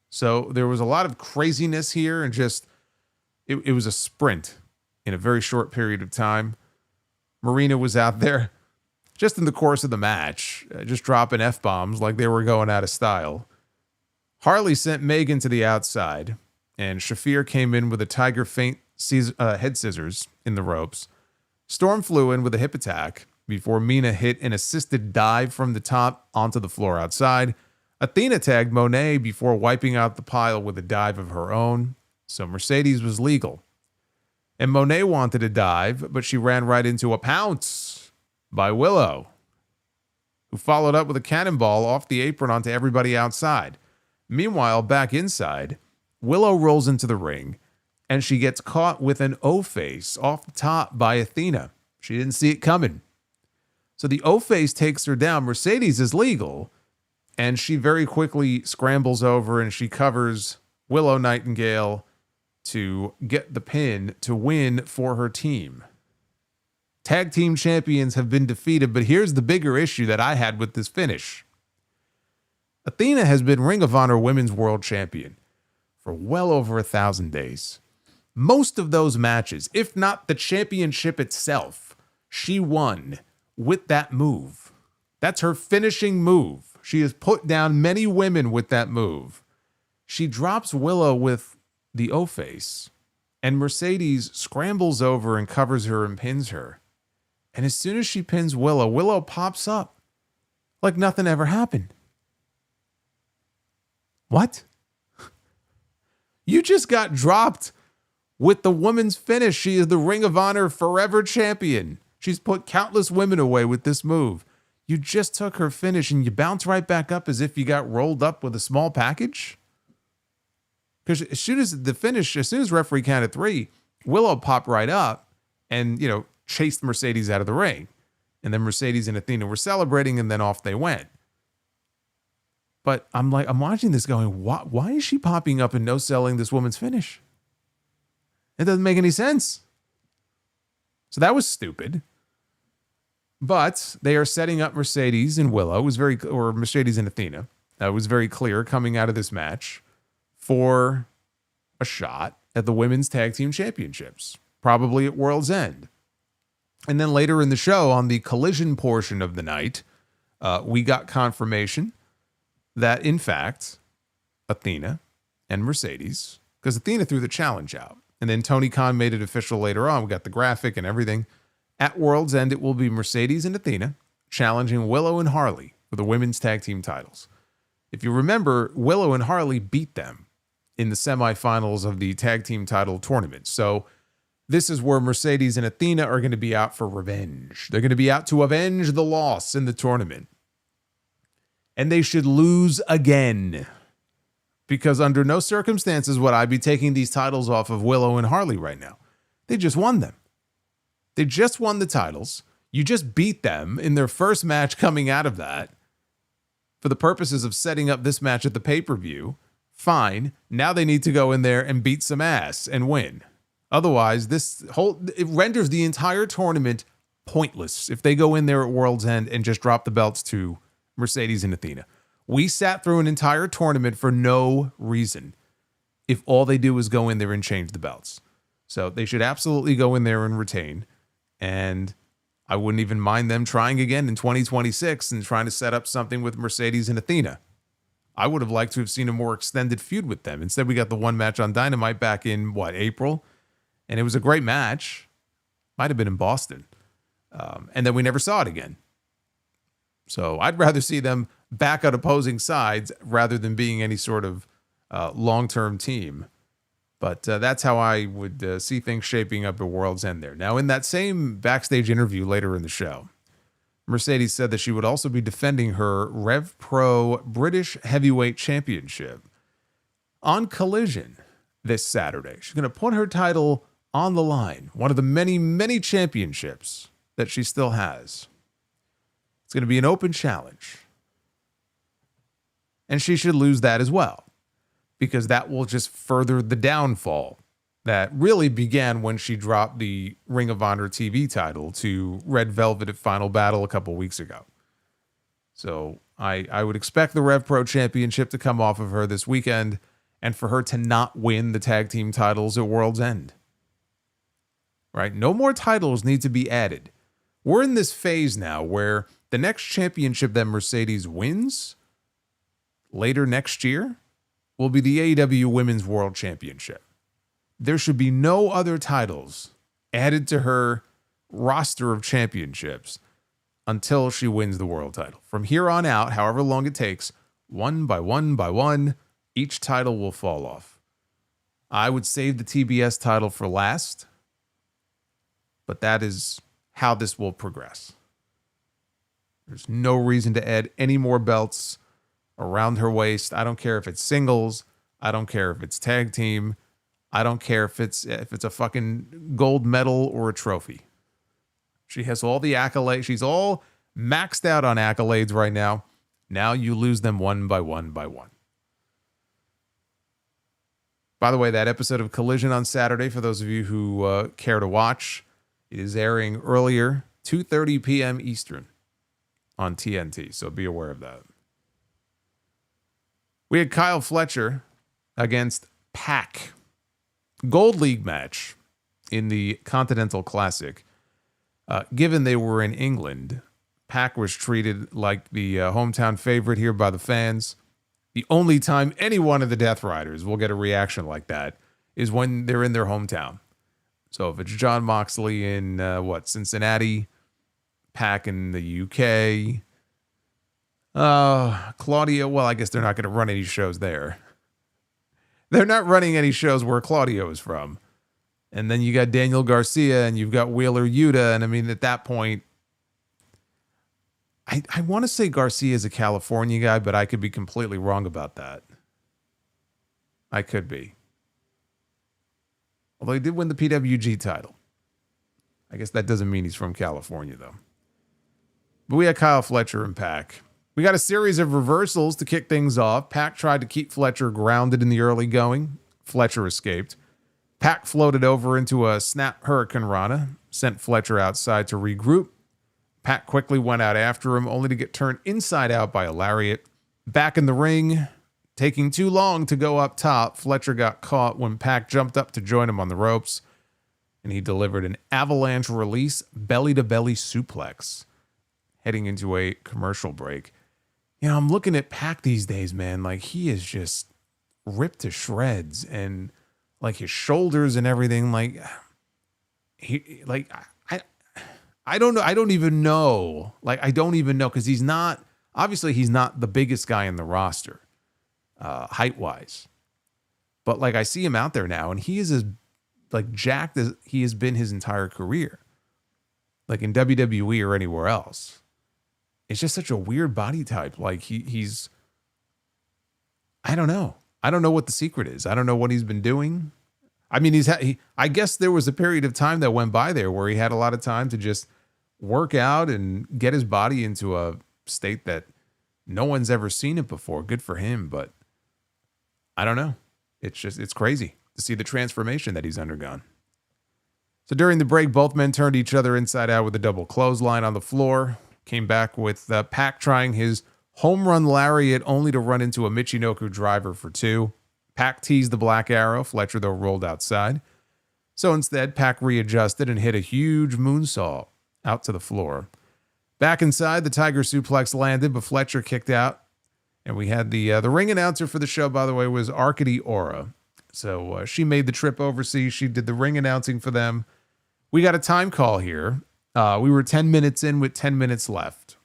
So there was a lot of craziness here and just, it was a sprint in a very short period of time. Marina was out there just in the course of the match, just dropping F-bombs like they were going out of style. Harley sent Megan to the outside, and Shafir came in with a tiger feint head scissors in the ropes. Storm flew in with a hip attack before Mina hit an assisted dive from the top onto the floor outside. Athena tagged Moné before wiping out the pile with a dive of her own, so Mercedes was legal. And Moné wanted a dive, but she ran right into a pounce by Willow, who followed up with a cannonball off the apron onto everybody outside. Meanwhile, back inside, Willow rolls into the ring, and she gets caught with an O-face off the top by Athena. She didn't see it coming. So the O-face takes her down. Mercedes is legal, and she very quickly scrambles over and she covers Willow Nightingale to get the pin to win for her team. Tag team champions have been defeated, but here's the bigger issue that I had with this finish. Athena has been Ring of Honor Women's World Champion for well over 1,000 days. Most of those matches, if not the championship itself, She won with that move. That's her finishing move. She has put down many women with that move. She drops Willow with the O-face, and Mercedes scrambles over and covers her and pins her. And as soon as she pins Willow, Willow pops up like nothing ever happened. What? You just got dropped with the woman's finish. She is the Ring of Honor Forever Champion. She's put countless women away with this move. You just took her finish and you bounce right back up as if you got rolled up with a small package? Because as soon as the finish, as soon as referee counted 3, Willow popped right up and, chased Mercedes out of the ring. And then Mercedes and Athena were celebrating, and then off they went. But I'm watching this going, why is she popping up and no-selling this woman's finish? It doesn't make any sense. So that was stupid. But they are setting up Mercedes and Willow. It was or Mercedes and Athena. That was very clear coming out of this match for a shot at the Women's Tag Team Championships, probably at World's End. And then later in the show, on the Collision portion of the night, we got confirmation that, in fact, Athena and Mercedes, because Athena threw the challenge out, and then Tony Khan made it official later on. We got the graphic and everything. At World's End, it will be Mercedes and Athena challenging Willow and Harley for the women's tag team titles. If you remember, Willow and Harley beat them in the semifinals of the tag team title tournament. So this is where Mercedes and Athena are going to be out for revenge. They're going to be out to avenge the loss in the tournament. And they should lose again. Because under no circumstances would I be taking these titles off of Willow and Harley right now. They just won them. They just won the titles. You just beat them in their first match coming out of that. For the purposes of setting up this match at the pay-per-view, fine. Now they need to go in there and beat some ass and win. Otherwise, it renders the entire tournament pointless if they go in there at World's End and just drop the belts to Mercedes and Athena. We sat through an entire tournament for no reason if all they do is go in there and change the belts. So they should absolutely go in there and retain. And I wouldn't even mind them trying again in 2026 and trying to set up something with Mercedes and Athena. I would have liked to have seen a more extended feud with them. Instead, we got the one match on Dynamite back in, April? And it was a great match. Might have been in Boston. And then we never saw it again. So I'd rather see them back on opposing sides rather than being any sort of long-term team. But that's how I would see things shaping up at World's End there. Now, in that same backstage interview later in the show, Mercedes said that she would also be defending her Rev Pro British Heavyweight Championship on Collision this Saturday. She's going to put her title on the line, one of the many, many championships that she still has. It's going to be an open challenge. And she should lose that as well, because that will just further the downfall that really began when she dropped the Ring of Honor TV title to Red Velvet at Final Battle a couple weeks ago. So I would expect the Rev Pro Championship to come off of her this weekend and for her to not win the tag team titles at World's End. Right? No more titles need to be added. We're in this phase now where the next championship that Mercedes wins later next year will be the AEW Women's World Championship. There should be no other titles added to her roster of championships until she wins the world title. From here on out, however long it takes, one by one, each title will fall off. I would save the TBS title for last, but that is how this will progress. There's no reason to add any more belts around her waist. I don't care if it's singles. I don't care if it's tag team. I don't care if it's a fucking gold medal or a trophy. She has all the accolades. She's all maxed out on accolades right now. Now you lose them one by one by one. By the way, that episode of Collision on Saturday, for those of you who care to watch, it is airing earlier, 2:30 p.m. Eastern on TNT. So be aware of that. We had Kyle Fletcher against Pac. Gold League match in the Continental Classic. given they were in England, Pac was treated like the hometown favorite here by the fans. The only time any one of the Death Riders will get a reaction like that is when they're in their hometown. So if it's John Moxley in, Cincinnati, Pac in the UK, Claudio, well, I guess they're not going to run any shows there. They're not running any shows where Claudio is from. And then you got Daniel Garcia and you've got Wheeler Yuta. And I mean, at that point, I want to say Garcia is a California guy, but I could be completely wrong about that. I could be. Although he did win the PWG title. I guess that doesn't mean he's from California, though. But we had Kyle Fletcher and Pac. We got a series of reversals to kick things off. Pac tried to keep Fletcher grounded in the early going. Fletcher escaped. Pac floated over into a snap Hurricane Rana, sent Fletcher outside to regroup. Pac quickly went out after him, only to get turned inside out by a lariat. Back in the ring, taking too long to go up top, Fletcher got caught when Pac jumped up to join him on the ropes, and he delivered an avalanche release belly-to-belly suplex, heading into a commercial break. You know, I'm looking at Pac these days, man. Like, he is just ripped to shreds, and like his shoulders and everything. Like, I don't know. I don't even know. Like, I don't even know, because he's not the biggest guy in the roster, height wise. But like, I see him out there now, and he is as like jacked as he has been his entire career, like in WWE or anywhere else. It's just such a weird body type. Like he's, I don't know. I don't know what the secret is. I don't know what he's been doing. I mean, I guess there was a period of time that went by there where he had a lot of time to just work out and get his body into a state that no one's ever seen it before. Good for him. But I don't know. It's crazy to see the transformation that he's undergone. So during the break, both men turned each other inside out with a double clothesline on the floor. Came back with Pac trying his home run lariat, only to run into a Michinoku driver for two. Pac teased the Black Arrow. Fletcher, though, rolled outside. So instead, Pac readjusted and hit a huge moonsault out to the floor. Back inside, the Tiger Suplex landed, but Fletcher kicked out. And we had the ring announcer for the show, by the way, was Arkady Ora. So she made the trip overseas. She did the ring announcing for them. We got a time call here. We were 10 minutes in with 10 minutes left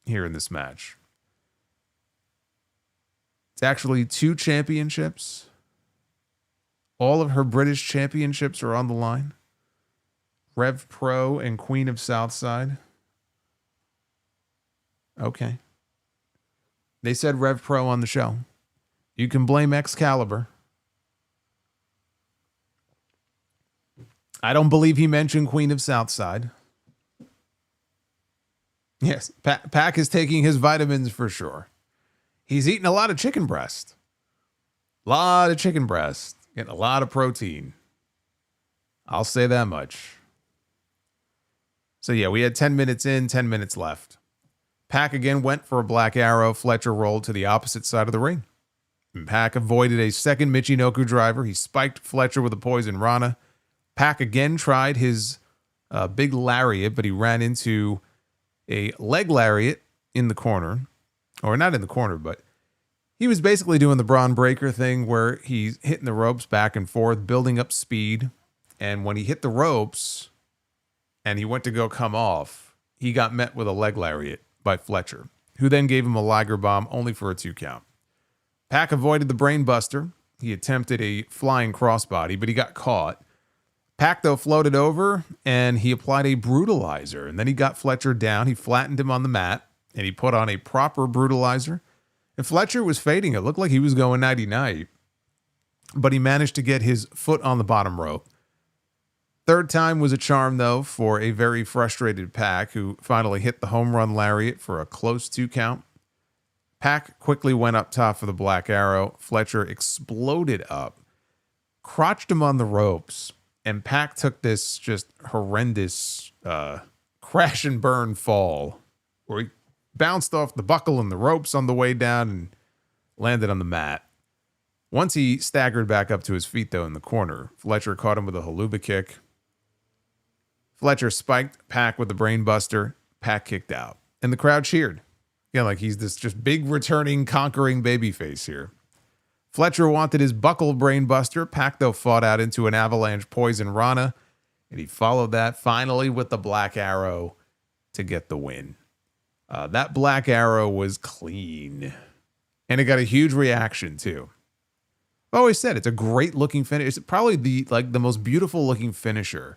here in this match. It's actually 2 championships. All of her British championships are on the line. Rev Pro and Queen of Southside. Okay. They said Rev Pro on the show. You can blame Excalibur. I don't believe he mentioned Queen of Southside. Yes, Pac is taking his vitamins for sure. He's eating a lot of chicken breast. Getting a lot of protein. I'll say that much. So yeah, we had 10 minutes in, 10 minutes left. Pac again went for a Black Arrow. Fletcher rolled to the opposite side of the ring. And Pac avoided a second Michinoku driver. He spiked Fletcher with a Poison Rana. Pac again tried his big lariat, but he ran into a leg lariat in the corner. Or not in the corner, but he was basically doing the Braun Breaker thing where he's hitting the ropes back and forth, building up speed. And when he hit the ropes and he went to go come off, he got met with a leg lariat by Fletcher, who then gave him a Liger Bomb only for a 2 count. Pac avoided the Brain Buster. He attempted a flying crossbody, but he got caught. Pac, though, floated over and he applied a Brutalizer. And then he got Fletcher down. He flattened him on the mat and he put on a proper Brutalizer. And Fletcher was fading. It looked like he was going nighty-night. But he managed to get his foot on the bottom rope. Third time was a charm, though, for a very frustrated Pac, who finally hit the home run lariat for a close 2 count. Pac quickly went up top for the Black Arrow. Fletcher exploded up, crotched him on the ropes, and Pac took this just horrendous crash and burn fall where he bounced off the buckle and the ropes on the way down and landed on the mat. Once he staggered back up to his feet, though, in the corner, Fletcher caught him with a haluba kick. Fletcher spiked Pac with the brainbuster. Pac kicked out. And the crowd cheered. Yeah, like he's this just big returning, conquering babyface here. Fletcher wanted his buckle brainbuster. Pac, though, fought out into an avalanche poison Rana. And he followed that finally with the Black Arrow to get the win. That Black Arrow was clean. And it got a huge reaction, too. I've always said it's a great looking finish. It's probably the most beautiful looking finisher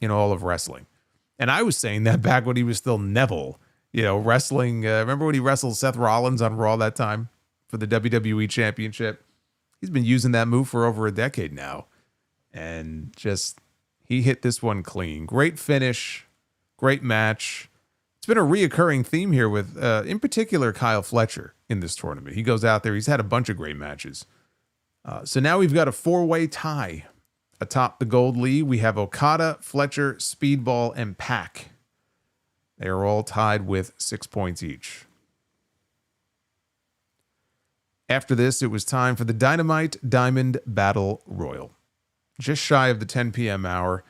in all of wrestling. And I was saying that back when he was still Neville, wrestling. Remember when he wrestled Seth Rollins on Raw that time for the WWE Championship? He's been using that move for over a decade now. And just, he hit this one clean. Great finish. Great match. It's been a reoccurring theme here with, in particular, Kyle Fletcher in this tournament. He goes out there. He's had a bunch of great matches. So now we've got a 4-way tie. Atop the gold lead, we have Okada, Fletcher, Speedball, and Pac. They are all tied with 6 points each. After this, it was time for the Dynamite Diamond Battle Royal. Just shy of the 10 p.m. hour.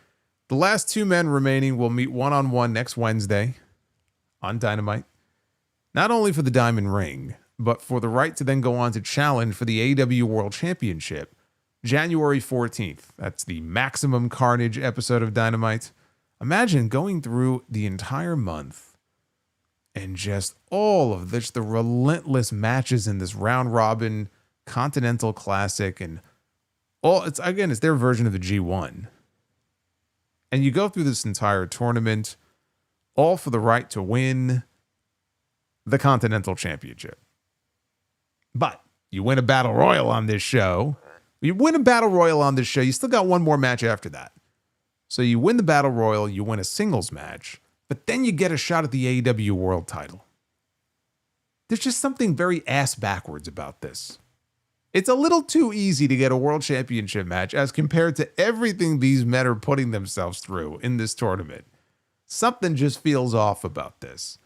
The last 2 men remaining will meet one-on-one next Wednesday on Dynamite. Not only for the Diamond Ring, but for the right to then go on to challenge for the AEW World Championship January 14th. That's the Maximum Carnage episode of Dynamite. Imagine going through the entire month and just all of this, the relentless matches in this round robin Continental Classic, and it's their version of the G1. And you go through this entire tournament, all for the right to win the Continental Championship. But you win a battle royal on this show. You win a battle royal on this show. You still got one more match after that. So you win the battle royal. You win a singles match. But then you get a shot at the AEW world title. There's just something very ass backwards about this. It's a little too easy to get a world championship match as compared to everything these men are putting themselves through in this tournament. Something just feels off about this.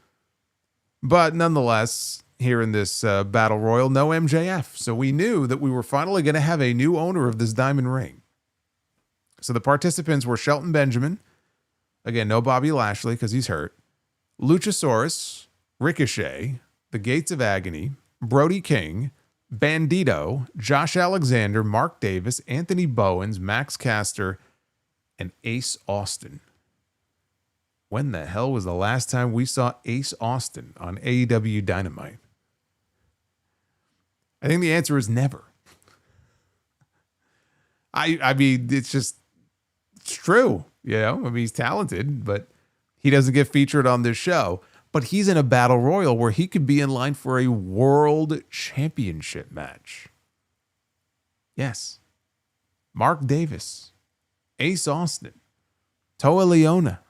But nonetheless, here in this battle royal, no MJF. So we knew that we were finally going to have a new owner of this diamond ring. So the participants were Shelton Benjamin. Again, no Bobby Lashley because he's hurt. Luchasaurus, Ricochet, the Gates of Agony, Brody King, Bandito, Josh Alexander, Mark Davis, Anthony Bowens, Max Caster, and Ace Austin. When the hell was the last time we saw Ace Austin on AEW Dynamite? I think the answer is never. I mean, it's true. He's talented, but he doesn't get featured on this show. But he's in a battle royal where he could be in line for a world championship match. Yes. Mark Davis, Ace Austin, Toa Leona.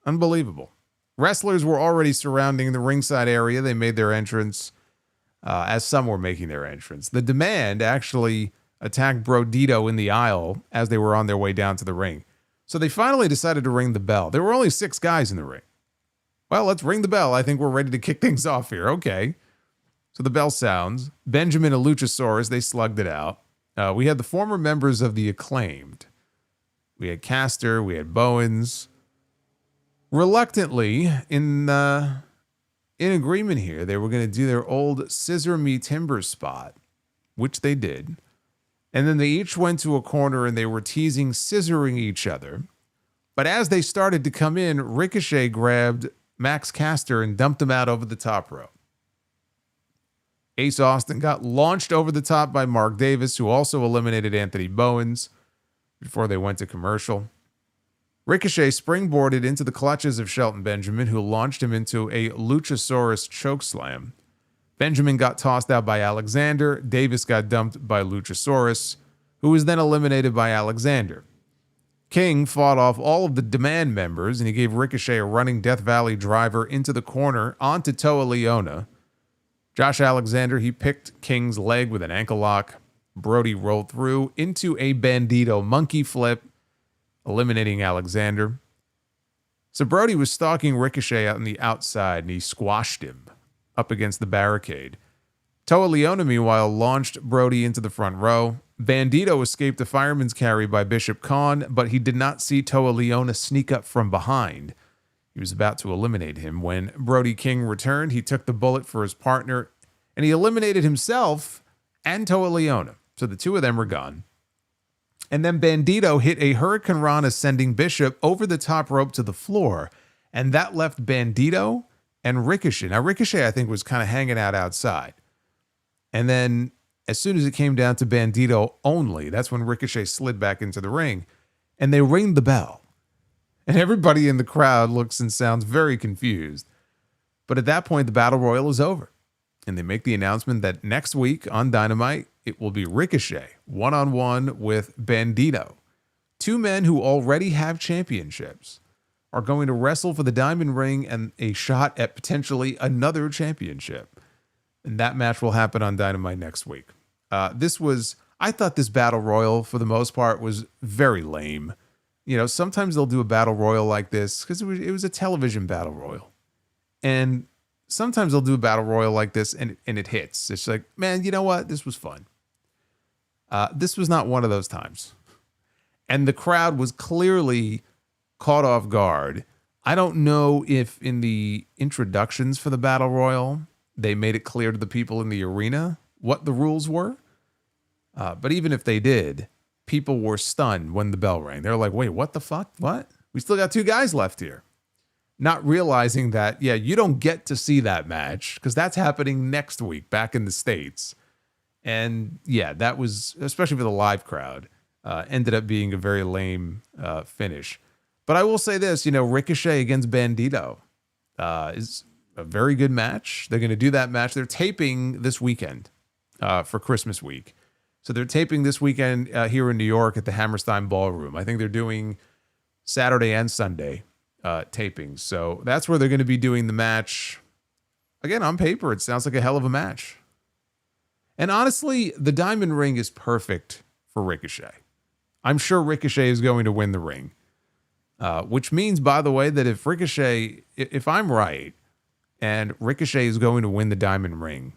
Unbelievable. Wrestlers were already surrounding the ringside area. They made their entrance as some were making their entrance. The Demand actually attacked Brodito in the aisle as they were on their way down to the ring. So they finally decided to ring the bell. There were only 6 guys in the ring. Well, let's ring the bell. I think we're ready to kick things off here. Okay. So the bell sounds. Benjamin and Luchasaurus, they slugged it out. We had the former members of the Acclaimed. We had Caster. We had Bowens. Reluctantly, in agreement here, they were going to do their old scissor me timber spot, which they did. And then they each went to a corner and they were teasing scissoring each other. But as they started to come in, Ricochet grabbed Max Caster and dumped him out over the top rope. Ace Austin got launched over the top by Mark Davis, who also eliminated Anthony Bowens before they went to commercial. Ricochet springboarded into the clutches of Shelton Benjamin, who launched him into a Luchasaurus chokeslam. Benjamin got tossed out by Alexander. Davis got dumped by Luchasaurus, who was then eliminated by Alexander. King fought off all of the Demand members, and he gave Ricochet a running Death Valley driver into the corner onto Toa Leona. Josh Alexander, he picked King's leg with an ankle lock. Brody rolled through into a Bandito monkey flip, eliminating Alexander. So Brody was stalking Ricochet out on the outside, and he squashed him up against the barricade. Toa Leona, meanwhile, launched Brody into the front row. Bandito escaped a fireman's carry by Bishop Khan, but he did not see Toa Leona sneak up from behind. He was about to eliminate him. When Brody King returned, he took the bullet for his partner, and he eliminated himself and Toa Leona. So the two of them were gone. And then Bandito hit a Hurricane Rana, sending Bishop over the top rope to the floor, and that left Bandito and Ricochet. Now, Ricochet, I think, was kind of hanging out outside. And then as soon as it came down to Bandito only, that's when Ricochet slid back into the ring, and they ring the bell. And everybody in the crowd looks and sounds very confused. But at that point, the Battle Royal is over. And they make the announcement that next week on Dynamite, it will be Ricochet one-on-one with Bandito. Two men who already have championships are going to wrestle for the Diamond Ring and a shot at potentially another championship. And that match will happen on Dynamite next week. I thought this Battle Royal, for the most part, was very lame. You know, sometimes they'll do a Battle Royal like this because it was a television Battle Royal. And sometimes they'll do a Battle Royal like this and it hits. It's like, man, you know what? This was fun. This was not one of those times. And the crowd was clearly caught off guard. I don't know if in the introductions for the Battle Royal, they made it clear to the people in the arena what the rules were. But even if they did, people were stunned when the bell rang. They're like, wait, what the fuck? What? We still got two guys left here. Not realizing that, yeah, you don't get to see that match because that's happening next week back in the States. And yeah, that was, especially for the live crowd, ended up being a very lame finish. But I will say this, you know, Ricochet against Bandito is a very good match. They're going to do that match. They're taping this weekend for Christmas week. So they're taping this weekend here in New York at the Hammerstein Ballroom. I think they're doing Saturday and Sunday tapings. So that's where they're going to be doing the match. Again, on paper, it sounds like a hell of a match. And honestly, the Diamond Ring is perfect for Ricochet. I'm sure Ricochet is going to win the ring. Which means, by the way, that if Ricochet, if I'm right, and Ricochet is going to win the Diamond Ring,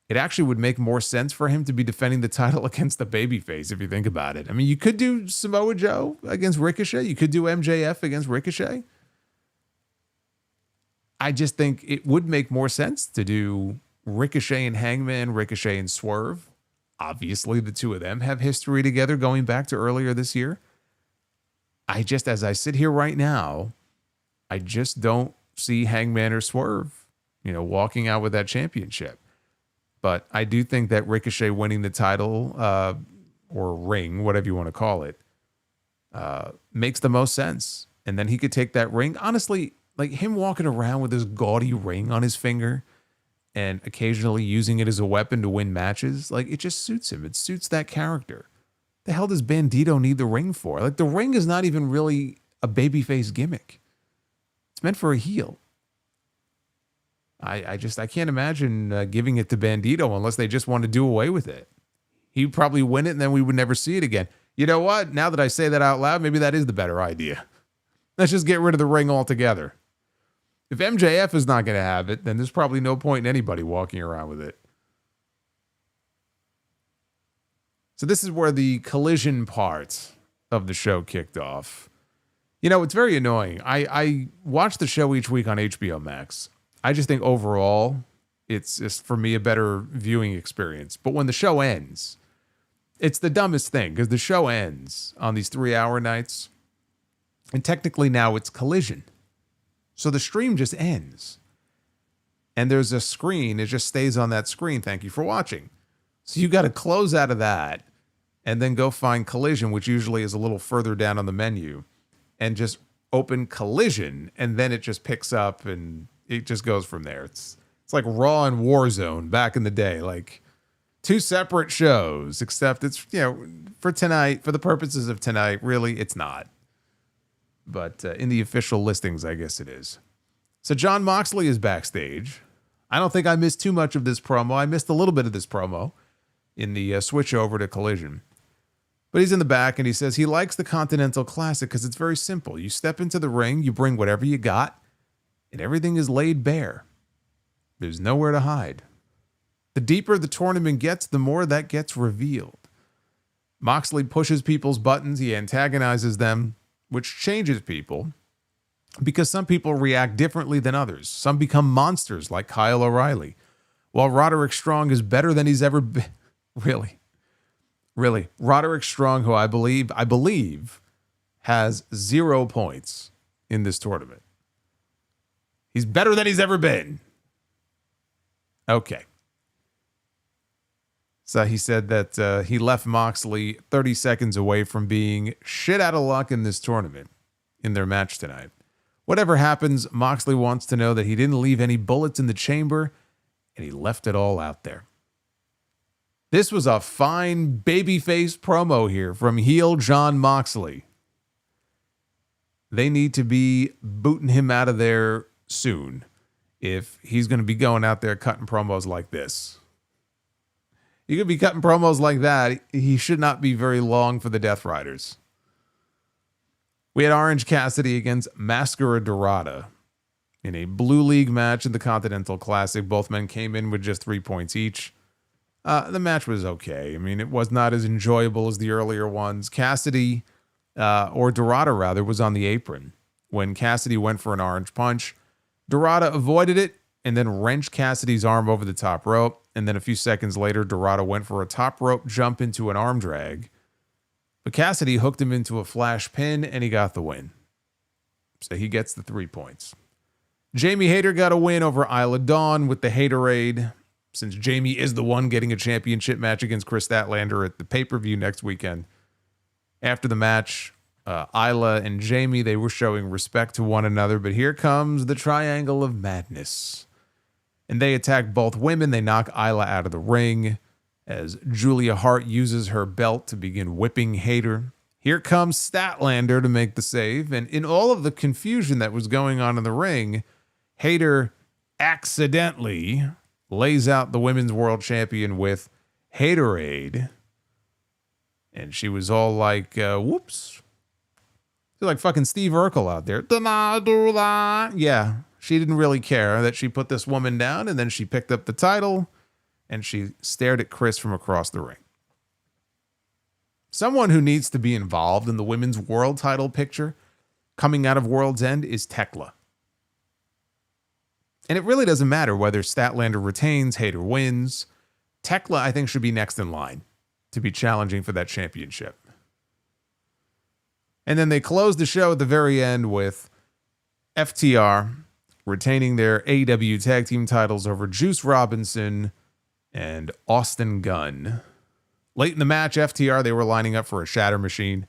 it actually would make more sense for him to be defending the title against the babyface, if you think about it. I mean, you could do Samoa Joe against Ricochet. You could do MJF against Ricochet. I just think it would make more sense to do Ricochet and Hangman, Ricochet and Swerve. Obviously, the two of them have history together going back to earlier this year. As I sit here right now, I just don't see Hangman or Swerve, you know, walking out with that championship. But I do think that Ricochet winning the title or ring, whatever you want to call it, makes the most sense. And then he could take that ring. Honestly, like him walking around with this gaudy ring on his finger and occasionally using it as a weapon to win matches, like it just suits him. It suits that character. The hell does Bandito need the ring for? Like the ring is not even really a babyface gimmick. It's meant for a heel. I can't imagine giving it to Bandito unless they just want to do away with it. He'd probably win it and then we would never see it again. You know what? Now that I say that out loud, maybe that is the better idea. Let's just get rid of the ring altogether. If MJF is not going to have it, then there's probably no point in anybody walking around with it. So this is where the collision part of the show kicked off. You know, it's very annoying. I watch the show each week on HBO Max. I just think overall, it's just, for me, a better viewing experience. But when the show ends, it's the dumbest thing because the show ends on these 3-hour nights. And technically now it's collision. So the stream just ends. And there's a screen. It just stays on that screen. Thank you for watching. So you got to close out of that and then go find collision, which usually is a little further down on the menu, and just open collision. And then it just picks up and it just goes from there. It's like Raw and Warzone back in the day, like two separate shows, except it's, you know, for tonight, for the purposes of tonight, really, it's not. But in the official listings, I guess it is. So Jon Moxley is backstage. I don't think I missed too much of this promo. I missed a little bit of this promo in the switch over to Collision. But he's in the back and he says he likes the Continental Classic because it's very simple. You step into the ring, you bring whatever you got, and everything is laid bare. There's nowhere to hide. The deeper the tournament gets, the more that gets revealed. Moxley pushes people's buttons. He antagonizes them, which changes people because some people react differently than others. Some become monsters like Kyle O'Reilly, while Roderick Strong is better than he's ever been. Really. Roderick Strong, who I believe has 0 points in this tournament. He's better than he's ever been. Okay. So he said that he left Moxley 30 seconds away from being shit out of luck in this tournament in their match tonight. Whatever happens, Moxley wants to know that he didn't leave any bullets in the chamber and he left it all out there. This was a fine babyface promo here from heel Jon Moxley. They need to be booting him out of there soon if he's going to be going out there cutting promos like this. You could be cutting promos like that. He should not be very long for the Death Riders. We had Orange Cassidy against Mascara Dorada in a Blue League match in the Continental Classic. Both men came in with just 3 points each. The match was okay. I mean, it was not as enjoyable as the earlier ones. Cassidy, or Dorada rather, was on the apron when Cassidy went for an orange punch. Dorada avoided it and then wrenched Cassidy's arm over the top rope. And then a few seconds later, Dorada went for a top rope jump into an arm drag. But Cassidy hooked him into a flash pin and he got the win. So he gets the 3 points. Jamie Hayter got a win over Isla Dawn with the Haterade, since Jamie is the one getting a championship match against Chris Statlander at the pay-per-view next weekend. After the match, Isla and Jamie, they were showing respect to one another, but here comes the Triangle of Madness. And they attack both women. They knock Isla out of the ring as Julia Hart uses her belt to begin whipping Hayter. Here comes Statlander to make the save. And in all of the confusion that was going on in the ring, Hayter accidentally lays out the women's world champion with Haterade. And she was all like, whoops. She's like fucking Steve Urkel out there. Yeah, she didn't really care that she put this woman down, and then she picked up the title and she stared at Chris from across the ring. Someone who needs to be involved in the women's world title picture coming out of World's End is Tekla. And it really doesn't matter whether Statlander retains, Hayter wins. Tekla, I think, should be next in line to be challenging for that championship. And then they closed the show at the very end with FTR retaining their AEW Tag Team titles over Juice Robinson and Austin Gunn. Late in the match, FTR, they were lining up for a shatter machine.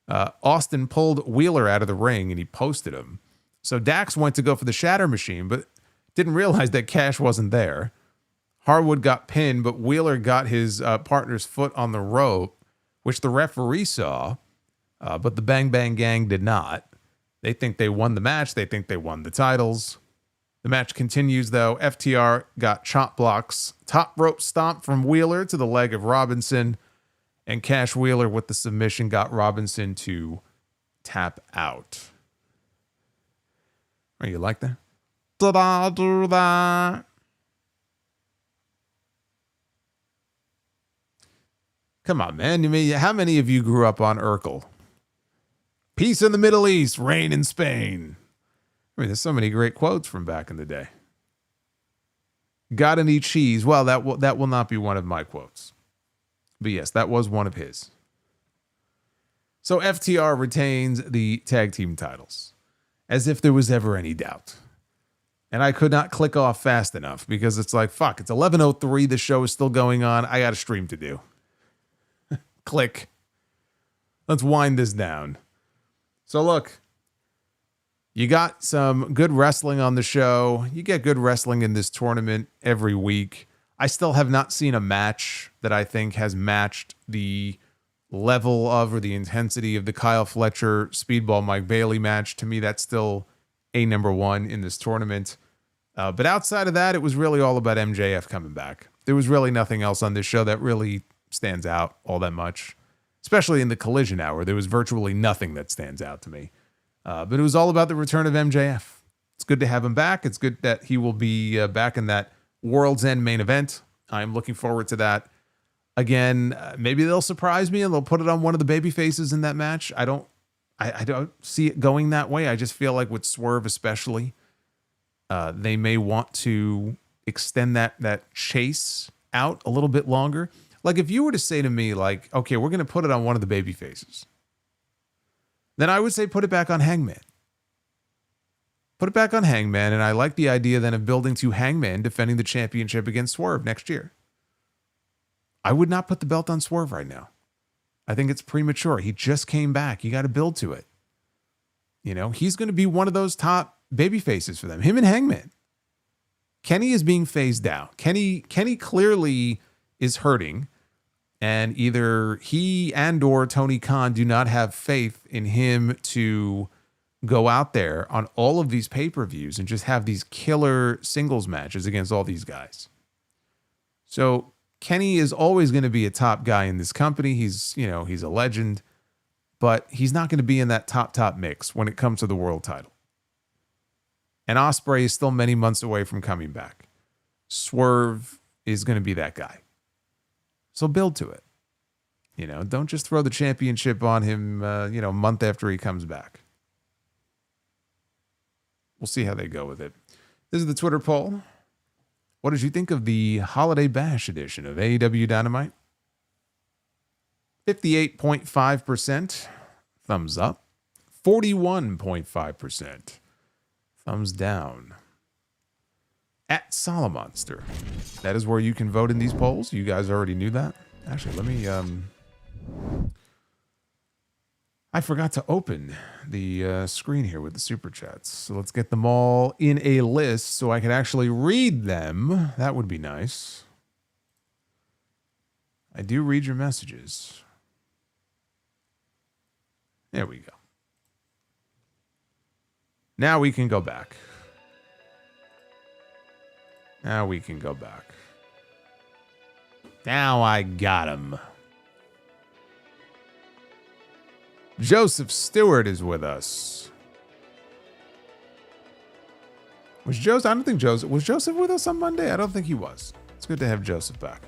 Austin pulled Wheeler out of the ring and he posted him. So Dax went to go for the shatter machine, but didn't realize that Cash wasn't there. Harwood got pinned, but Wheeler got his partner's foot on the rope, which the referee saw, but the Bang Bang Gang did not. They think they won the match. They think they won the titles. The match continues, though. FTR got chop blocks, top rope stomp from Wheeler to the leg of Robinson, and Cash Wheeler with the submission got Robinson to tap out. Oh, you like that? Da-da, da-da. Come on, man. How many of you grew up on Urkel? Peace in the Middle East, rain in Spain. I mean, there's so many great quotes from back in the day. Gotta eat cheese. Well, that will not be one of my quotes. But yes, that was one of his. So FTR retains the tag team titles, as if there was ever any doubt. And I could not click off fast enough because it's like, fuck, it's 11:03. The show is still going on. I got a stream to do. Click. Let's wind this down. So look, you got some good wrestling on the show. You get good wrestling in this tournament every week. I still have not seen a match that I think has matched the level of or the intensity of the Kyle Fletcher Speedball Mike Bailey match. To me, that's still a number one in this tournament. But outside of that, it was really all about MJF coming back. There was really nothing else on this show that really stands out all that much, especially in the Collision Hour. There was virtually nothing that stands out to me. But it was all about the return of MJF. It's good to have him back. It's good that he will be back in that World's End main event. I'm looking forward to that. Again, maybe they'll surprise me and they'll put it on one of the baby faces in that match. I don't see it going that way. I just feel like with Swerve especially, they may want to extend that chase out a little bit longer. Like if you were to say to me like, okay, we're going to put it on one of the baby faces, then I would say put it back on Hangman. Put it back on Hangman, and I like the idea then of building to Hangman defending the championship against Swerve next year. I would not put the belt on Swerve right now. I think it's premature. He just came back. You got to build to it. You know, he's going to be one of those top baby faces for them. Him and Hangman. Kenny is being phased out. Kenny clearly is hurting, and either he and or Tony Khan do not have faith in him to go out there on all of these pay-per-views and just have these killer singles matches against all these guys. So Kenny is always going to be a top guy in this company. He's a legend, but he's not going to be in that top mix when it comes to the world title. And Ospreay is still many months away from coming back. Swerve is going to be that guy. So build to it. You know, don't just throw the championship on him, a month after he comes back. We'll see how they go with it. This is the Twitter poll. What did you think of the Holiday Bash edition of AEW Dynamite? 58.5% thumbs up. 41.5% thumbs down. At Solomonster. That is where you can vote in these polls. You guys already knew that. Actually, let me... I forgot to open the screen here with the Super Chats. So let's get them all in a list so I can actually read them. That would be nice. I do read your messages. There we go. Now we can go back. Now we can go back. Now I got him. Joseph Stewart is with us. I don't think Joseph... Was Joseph with us on Monday? I don't think he was. It's good to have Joseph back.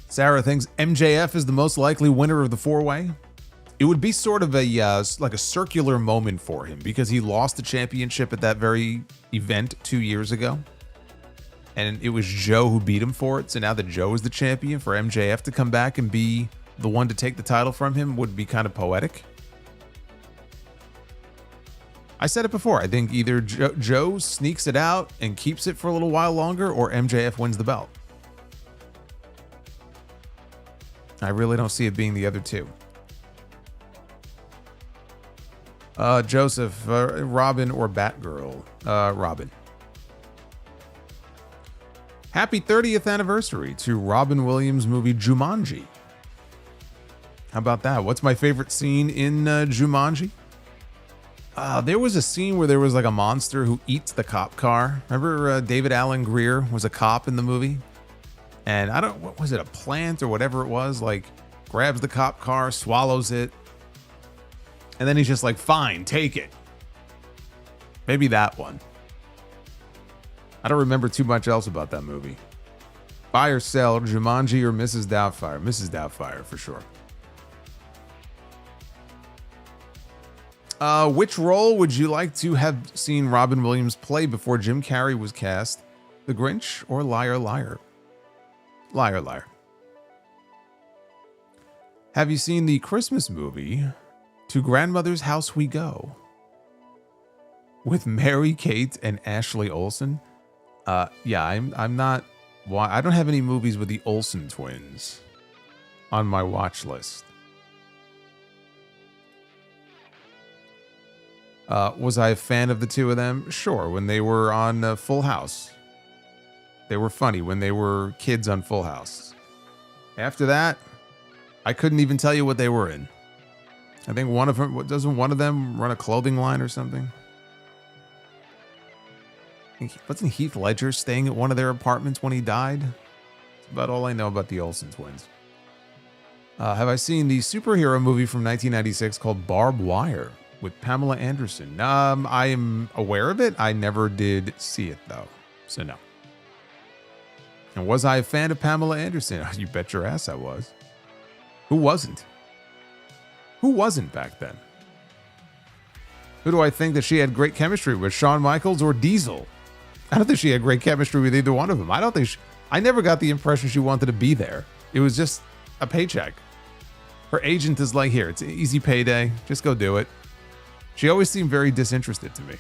Sarah thinks MJF is the most likely winner of the four-way. It would be sort of like a circular moment for him because he lost the championship at that very event 2 years ago. And it was Joe who beat him for it. So now that Joe is the champion, for MJF to come back and be the one to take the title from him would be kind of poetic. I said it before. I think either Joe sneaks it out and keeps it for a little while longer, or MJF wins the belt. I really don't see it being the other two. Joseph, Robin or Batgirl? Robin. Happy 30th anniversary to Robin Williams' movie Jumanji. How about that? What's my favorite scene in Jumanji? There was a scene where there was like a monster who eats the cop car. Remember David Alan Grier was a cop in the movie? And what was it, a plant or whatever it was? Like grabs the cop car, swallows it. And then he's just like, fine, take it. Maybe that one. I don't remember too much else about that movie. Buy or sell, Jumanji or Mrs. Doubtfire? Mrs. Doubtfire, for sure. Which role would you like to have seen Robin Williams play before Jim Carrey was cast? The Grinch or Liar Liar? Liar Liar. Have you seen the Christmas movie To Grandmother's House We Go? With Mary Kate and Ashley Olsen? Yeah, I'm not... I don't have any movies with the Olsen twins on my watch list. Was I a fan of the two of them? Sure, when they were on Full House. They were funny when they were kids on Full House. After that, I couldn't even tell you what they were in. I think doesn't one of them run a clothing line or something? Wasn't Heath Ledger staying at one of their apartments when he died? That's about all I know about the Olsen twins. Have I seen the superhero movie from 1996 called Barbed Wire with Pamela Anderson? I am aware of it. I never did see it, though. So no. And was I a fan of Pamela Anderson? You bet your ass I was. Who wasn't? Who wasn't back then? Who do I think that she had great chemistry with? Shawn Michaels or Diesel? I don't think she had great chemistry with either one of them. I never got the impression she wanted to be there. It was just a paycheck. Her agent is like, here, it's an easy payday. Just go do it. She always seemed very disinterested to me.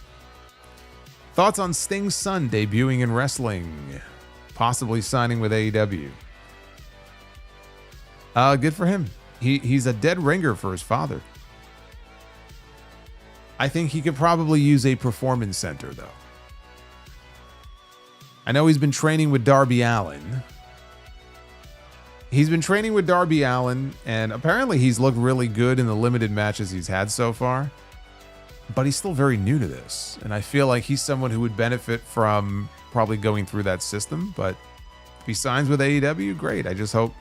Thoughts on Sting's son debuting in wrestling? Possibly signing with AEW. Good for him. He's a dead ringer for his father. I think he could probably use a performance center, though. I know he's been training with Darby Allin. And apparently he's looked really good in the limited matches he's had so far. But he's still very new to this. And I feel like he's someone who would benefit from probably going through that system. But if he signs with AEW, great. I just hope,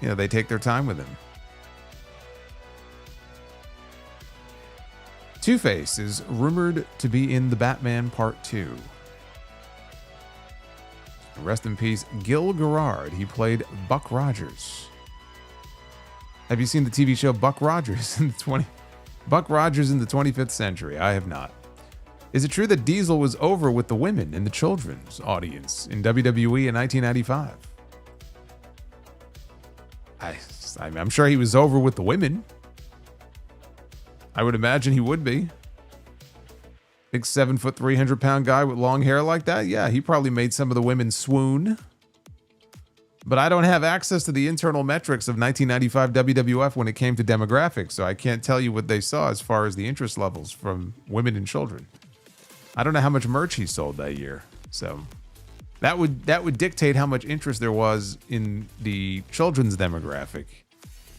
they take their time with him. Two-Face is rumored to be in The Batman Part 2. Rest in peace, Gil Gerard. He played Buck Rogers. Have you seen the TV show Buck Rogers in the 25th Century? I have not. Is it true that Diesel was over with the women in the children's audience in WWE in 1995? I'm sure he was over with the women. I would imagine he would be. Big 7', 300-pound guy with long hair like that. Yeah, he probably made some of the women swoon. But I don't have access to the internal metrics of 1995 WWF when it came to demographics, so I can't tell you what they saw as far as the interest levels from women and children. I don't know how much merch he sold that year, so that would dictate how much interest there was in the children's demographic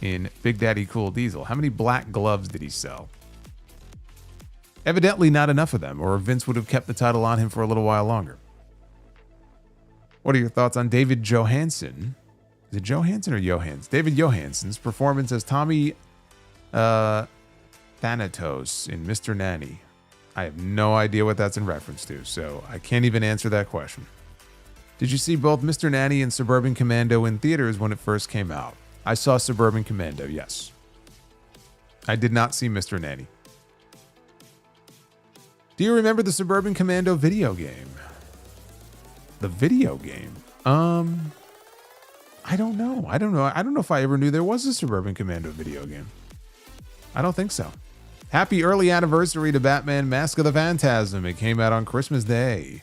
in Big Daddy Cool Diesel. How many black gloves did he sell? Evidently not enough of them, or Vince would have kept the title on him for a little while longer. What are your thoughts on David Johansen? Is it Johansen or Johans? David Johansen's performance as Tommy Thanatos in Mr. Nanny. I have no idea what that's in reference to, so I can't even answer that question. Did you see both Mr. Nanny and Suburban Commando in theaters when it first came out? I saw Suburban Commando, yes. I did not see Mr. Nanny. Do you remember the Suburban Commando video game? The video game? I don't know. I don't know if I ever knew there was a Suburban Commando video game. I don't think so. Happy early anniversary to Batman Mask of the Phantasm. It came out on Christmas Day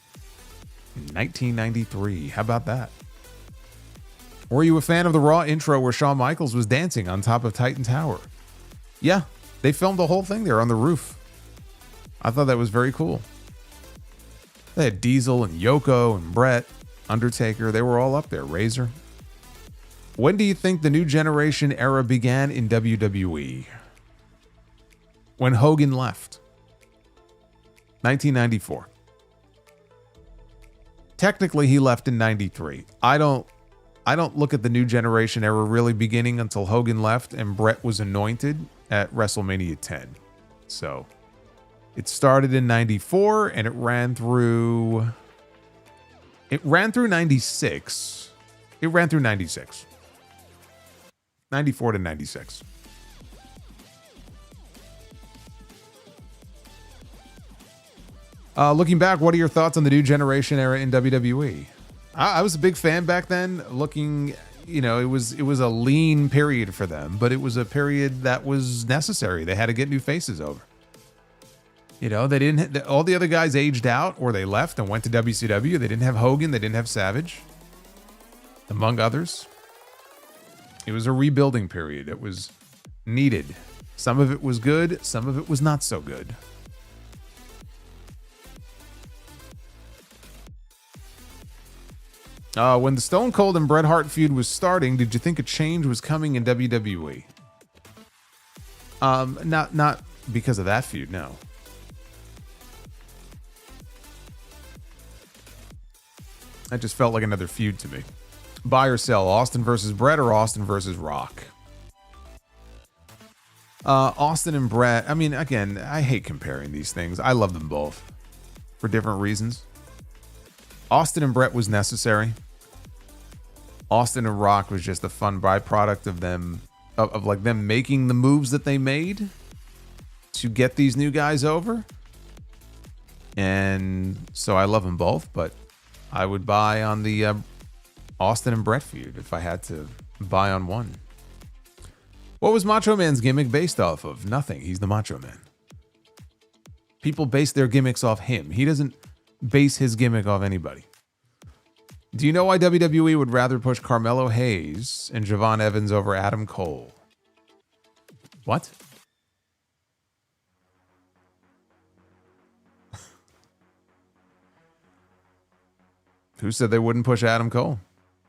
in 1993. How about that? Were you a fan of the Raw intro where Shawn Michaels was dancing on top of Titan Tower? Yeah, they filmed the whole thing there on the roof. I thought that was very cool. They had Diesel and Yoko and Brett, Undertaker. They were all up there. Razor. When do you think the new generation era began in WWE? When Hogan left. 1994. Technically, he left in 93. I don't look at the new generation era really beginning until Hogan left and Brett was anointed at WrestleMania 10. So it started in 94 and it ran through 96. It ran through 96. 94 to 96. Looking back, what are your thoughts on the new generation era in WWE? I was a big fan back then. Looking, it was a lean period for them, but it was a period that was necessary. They had to get new faces over. They didn't. All the other guys aged out or they left and went to WCW. They didn't have Hogan. They didn't have Savage, among others. It was a rebuilding period. It was needed. Some of it was good. Some of it was not so good. When the Stone Cold and Bret Hart feud was starting, did you think a change was coming in WWE? Not because of that feud, no. That just felt like another feud to me. Buy or sell, Austin versus Bret or Austin versus Rock? Austin and Bret, I mean, again, I hate comparing these things. I love them both for different reasons. Austin and Brett was necessary. Austin and Rock was just a fun byproduct of them, of like them making the moves that they made to get these new guys over. And so I love them both, but I would buy on the Austin and Brett feud if I had to buy on one. What was Macho Man's gimmick based off of? Nothing. He's the Macho Man. People base their gimmicks off him. He doesn't base his gimmick off anybody. Do you know why WWE would rather push Carmelo Hayes and Javon Evans over Adam Cole? What? Who said they wouldn't push Adam Cole?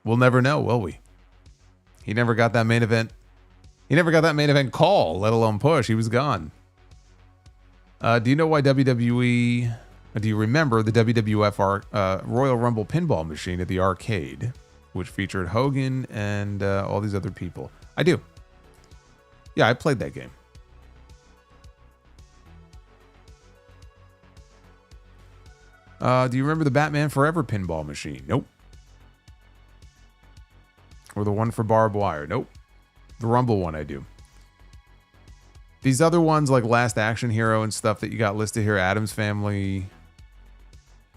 We'll never know, will we? He never got that main event. He never got that main event call, let alone push. He was gone. Do you know why WWE... Do you remember the WWF Royal Rumble pinball machine at the arcade, which featured Hogan and all these other people? I do. Yeah, I played that game. Do you remember the Batman Forever pinball machine? Nope. Or the one for barbed wire? Nope. The Rumble one I do. These other ones like Last Action Hero and stuff that you got listed here, Addams Family.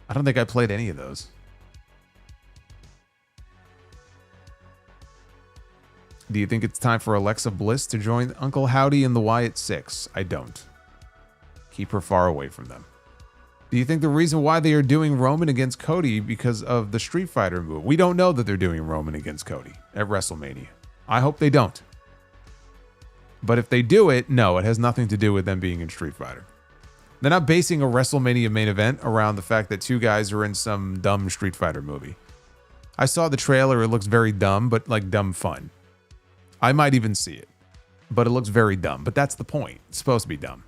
I don't think I played any of those. Do you think it's time for Alexa Bliss to join Uncle Howdy in the Wyatt Six? I don't. Keep her far away from them. Do you think the reason why they are doing Roman against Cody because of the Street Fighter move? We don't know that they're doing Roman against Cody at WrestleMania. I hope they don't. But if they do it, no, it has nothing to do with them being in Street Fighter. They're not basing a WrestleMania main event around the fact that two guys are in some dumb Street Fighter movie. I saw the trailer. It looks very dumb, but like dumb fun. I might even see it, but it looks very dumb. But that's the point. It's supposed to be dumb.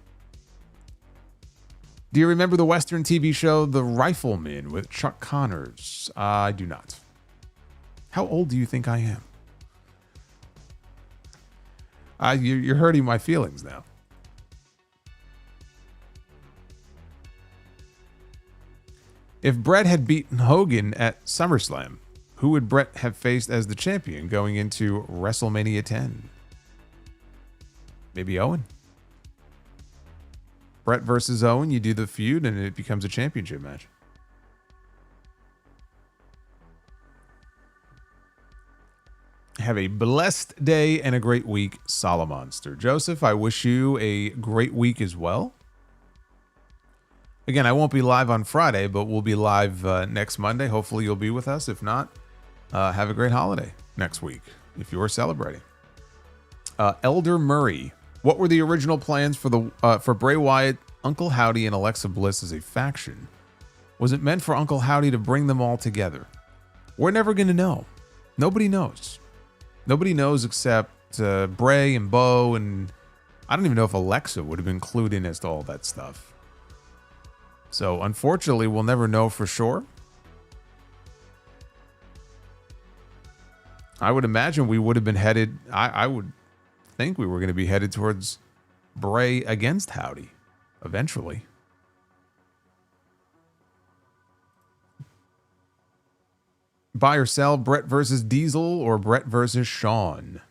Do you remember the Western TV show The Rifleman with Chuck Connors? I do not. How old do you think I am? You're hurting my feelings now. If Brett had beaten Hogan at SummerSlam, who would Brett have faced as the champion going into WrestleMania 10? Maybe Owen. Brett versus Owen, you do the feud and it becomes a championship match. Have a blessed day and a great week, Solomonster. Joseph, I wish you a great week as well. Again, I won't be live on Friday, but we'll be live next Monday. Hopefully you'll be with us. If not, have a great holiday next week if you are celebrating. Elder Murray, what were the original plans for Bray Wyatt, Uncle Howdy, and Alexa Bliss as a faction? Was it meant for Uncle Howdy to bring them all together? We're never going to know. Nobody knows. Nobody knows except Bray and Bo, and I don't even know if Alexa would have been clued in as to all that stuff. So unfortunately, we'll never know for sure. I would imagine we would have been headed, I would think we were going to be headed towards Bray against Howdy eventually. Buy or sell, Brett versus Diesel or Brett versus Shawn?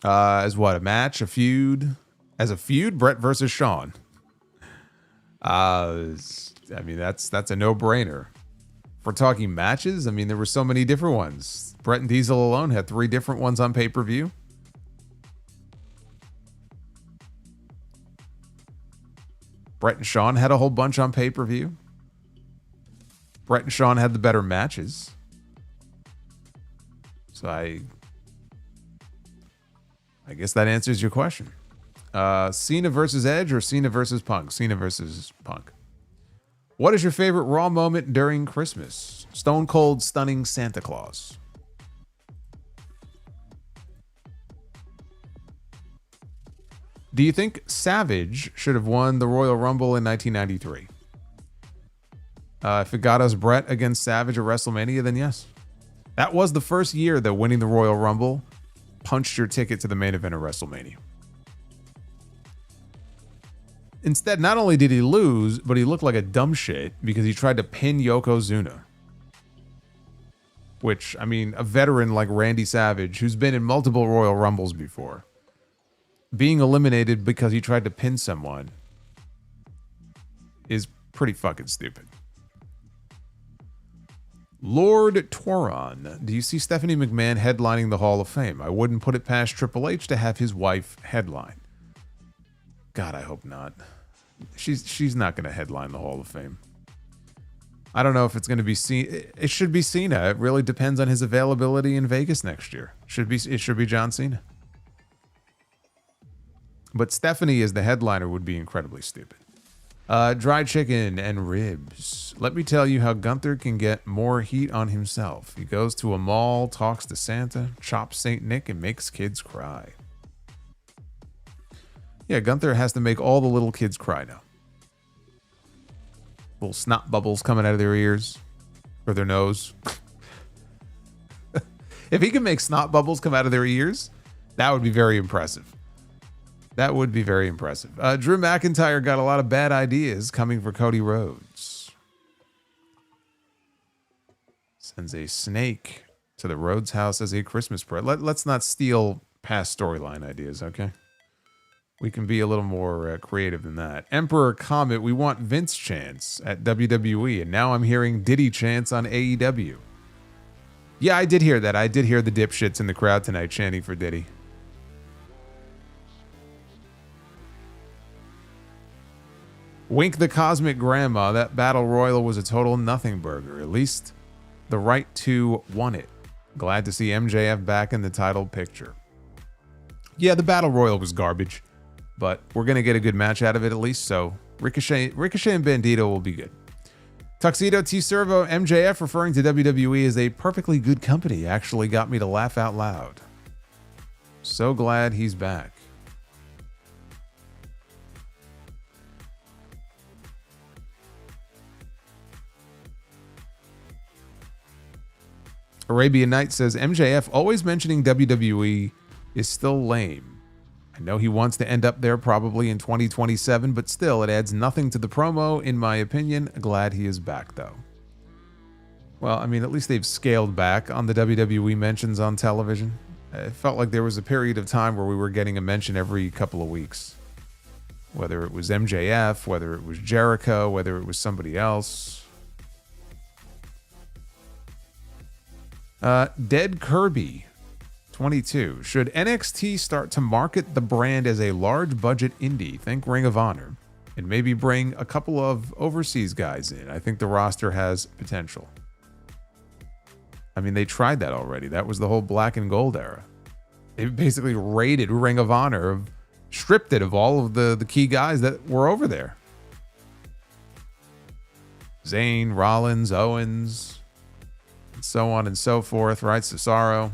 As what, a match, a feud? As a feud, Brett versus Shawn. I mean, that's a no-brainer. If we're talking matches, I mean, there were so many different ones. Brett and Diesel alone had 3 different ones on pay-per-view. Brett and Shawn had a whole bunch on pay-per-view. Brett and Shawn had the better matches. So I guess that answers your question. Cena versus Edge or Cena versus Punk? Cena versus Punk. What is your favorite Raw moment during Christmas? Stone Cold stunning Santa Claus. Do you think Savage should have won the Royal Rumble in 1993? If it got us Brett against Savage at WrestleMania, then yes. That was the first year that winning the Royal Rumble punched your ticket to the main event of WrestleMania. instead, not only did he lose, but he looked like a dumb shit because he tried to pin Yokozuna. Which, I mean, a veteran like Randy Savage, who's been in multiple Royal Rumbles before, being eliminated because he tried to pin someone is pretty fucking stupid. Lord Toron, do you see Stephanie McMahon headlining the Hall of Fame? I wouldn't put it past Triple H to have his wife headline. God, I hope not. She's not going to headline the Hall of Fame. I don't know if it's going to be Cena. It should be Cena. It really depends on his availability in Vegas next year. It should be John Cena. But Stephanie as the headliner would be incredibly stupid. Dry chicken and ribs. Let me tell you how Gunther can get more heat on himself. He goes to a mall, talks to Santa, chops Saint Nick, and makes kids cry. Yeah, Gunther has to make all the little kids cry now. Little snot bubbles coming out of their ears or their nose. If he can make snot bubbles come out of their ears, that would be very impressive. That would be very impressive. Drew McIntyre got a lot of bad ideas coming for Cody Rhodes. Sends a snake to the Rhodes house as a Christmas present. Let's not steal past storyline ideas, okay? We can be a little more creative than that. Emperor Comet, we want Vince chants at WWE, and now I'm hearing Diddy chants on AEW. Yeah, I did hear that. I did hear the dipshits in the crowd tonight chanting for Diddy. Wink the Cosmic Grandma, that Battle Royal was a total nothing burger. At least the Right to won it. Glad to see MJF back in the title picture. Yeah, the Battle Royal was garbage, but we're going to get a good match out of it at least, so Ricochet and Bandito will be good. Tuxedo T Servo, MJF referring to WWE as a perfectly good company actually got me to laugh out loud. So glad he's back. Arabian Night says, MJF always mentioning WWE is still lame. I know he wants to end up there probably in 2027, but still, it adds nothing to the promo, in my opinion. Glad he is back, though. Well, I mean, at least they've scaled back on the WWE mentions on television. It felt like there was a period of time where we were getting a mention every couple of weeks. Whether it was MJF, whether it was Jericho, whether it was somebody else. Dead Kirby 22. Should NXT start to market the brand as a large budget indie, think Ring of Honor, and maybe bring a couple of overseas guys in? I think the roster has potential. I mean, they tried that already. That was the whole black and gold era. They basically raided Ring of Honor, stripped it of all of the key guys that were over there. Zayn, Rollins, Owens, and so on and so forth, right? Cesaro,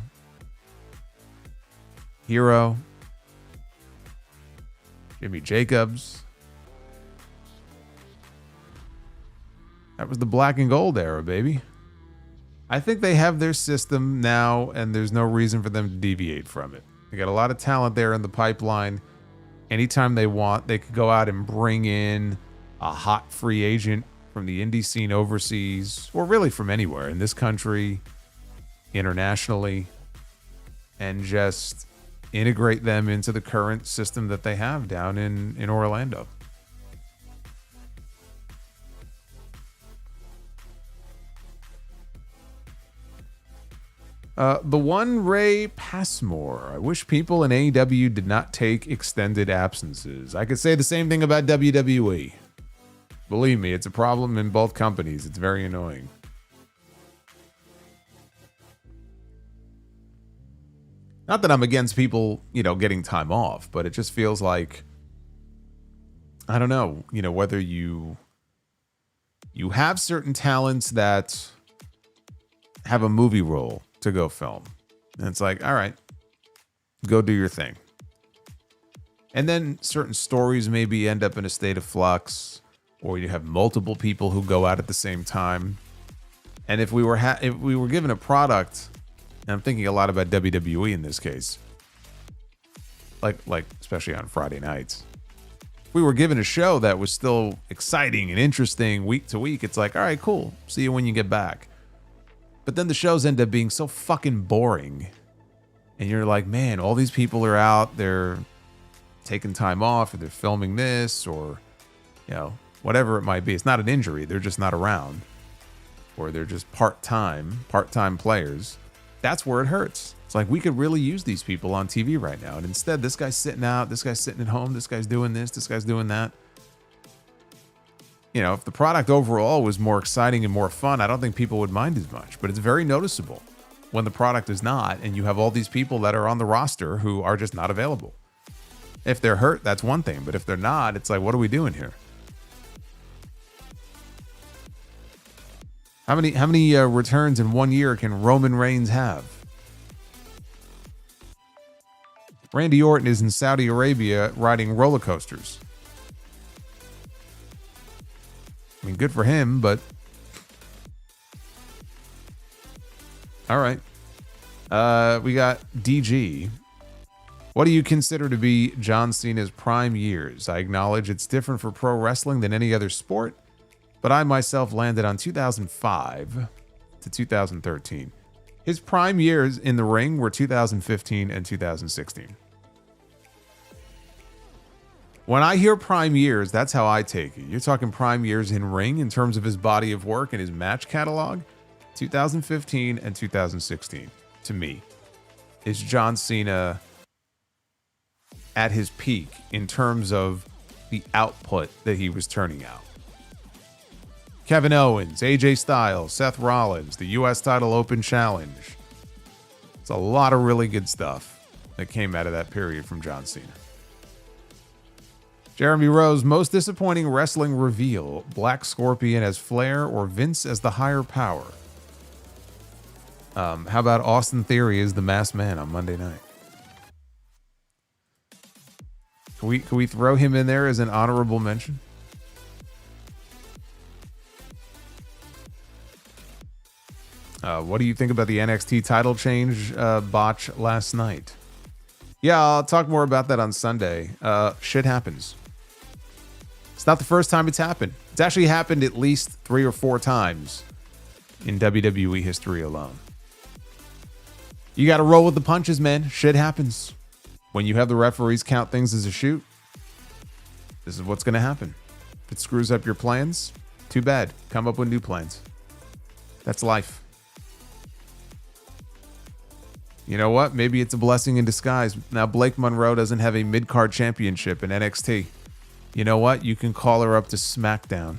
Hero, Jimmy Jacobs. That was the black and gold era, baby. I think they have their system now, and there's no reason for them to deviate from it. They got a lot of talent there in the pipeline. Anytime they want, they could go out and bring in a hot free agent from the indie scene overseas, or really from anywhere in this country, internationally, and just integrate them into the current system that they have down in Orlando. The one Ray Passmore. I wish people in AEW did not take extended absences. I could say the same thing about WWE. Believe me, it's a problem in both companies. It's very annoying. Not that I'm against people, getting time off, but it just feels like, I don't know, whether you have certain talents that have a movie role to go film. And it's like, all right, go do your thing. And then certain stories maybe end up in a state of flux, or you have multiple people who go out at the same time. And if we were given a product, and I'm thinking a lot about WWE in this case, like especially on Friday nights, If we were given a show that was still exciting and interesting week to week, it's like, all right, cool. See you when you get back. But then the shows end up being so fucking boring. And you're like, man, all these people are out. They're taking time off, or they're filming this, or, you know, whatever it might be. It's not an injury. They're just not around. Or they're just part-time players. That's where it hurts. It's like, we could really use these people on TV right now. And instead, this guy's sitting out, this guy's sitting at home, this guy's doing this, this guy's doing that. You know, if the product overall was more exciting and more fun, I don't think people would mind as much. But it's very noticeable when the product is not, and you have all these people that are on the roster who are just not available. If they're hurt, that's one thing. But if they're not, it's like, what are we doing here? How many returns in 1 year can Roman Reigns have? Randy Orton is in Saudi Arabia riding roller coasters. I mean, good for him, but... All right. We got DG. What do you consider to be John Cena's prime years? I acknowledge it's different for pro wrestling than any other sport, but I myself landed on 2005 to 2013. His prime years in the ring were 2015 and 2016. When I hear prime years, that's how I take it. You're talking prime years in ring in terms of his body of work and his match catalog. 2015 and 2016, to me, is John Cena at his peak in terms of the output that he was turning out. Kevin Owens, AJ Styles, Seth Rollins, the U.S. Title Open Challenge. It's a lot of really good stuff that came out of that period from John Cena. Jeremy Rose, most disappointing wrestling reveal, Black Scorpion as Flair or Vince as the higher power? How about Austin Theory as the masked man on Monday night? Can we throw him in there as an honorable mention? What do you think about the NXT title change botch last night? Yeah, I'll talk more about that on Sunday. Shit happens. It's not the first time it's happened. It's actually happened at least 3 or 4 times in WWE history alone. You got to roll with the punches, man. Shit happens. When you have the referees count things as a shoot, this is what's going to happen. If it screws up your plans, too bad. Come up with new plans. That's life. You know what? Maybe it's a blessing in disguise. Now Blake Monroe doesn't have a mid-card championship in NXT. You know what? You can call her up to SmackDown.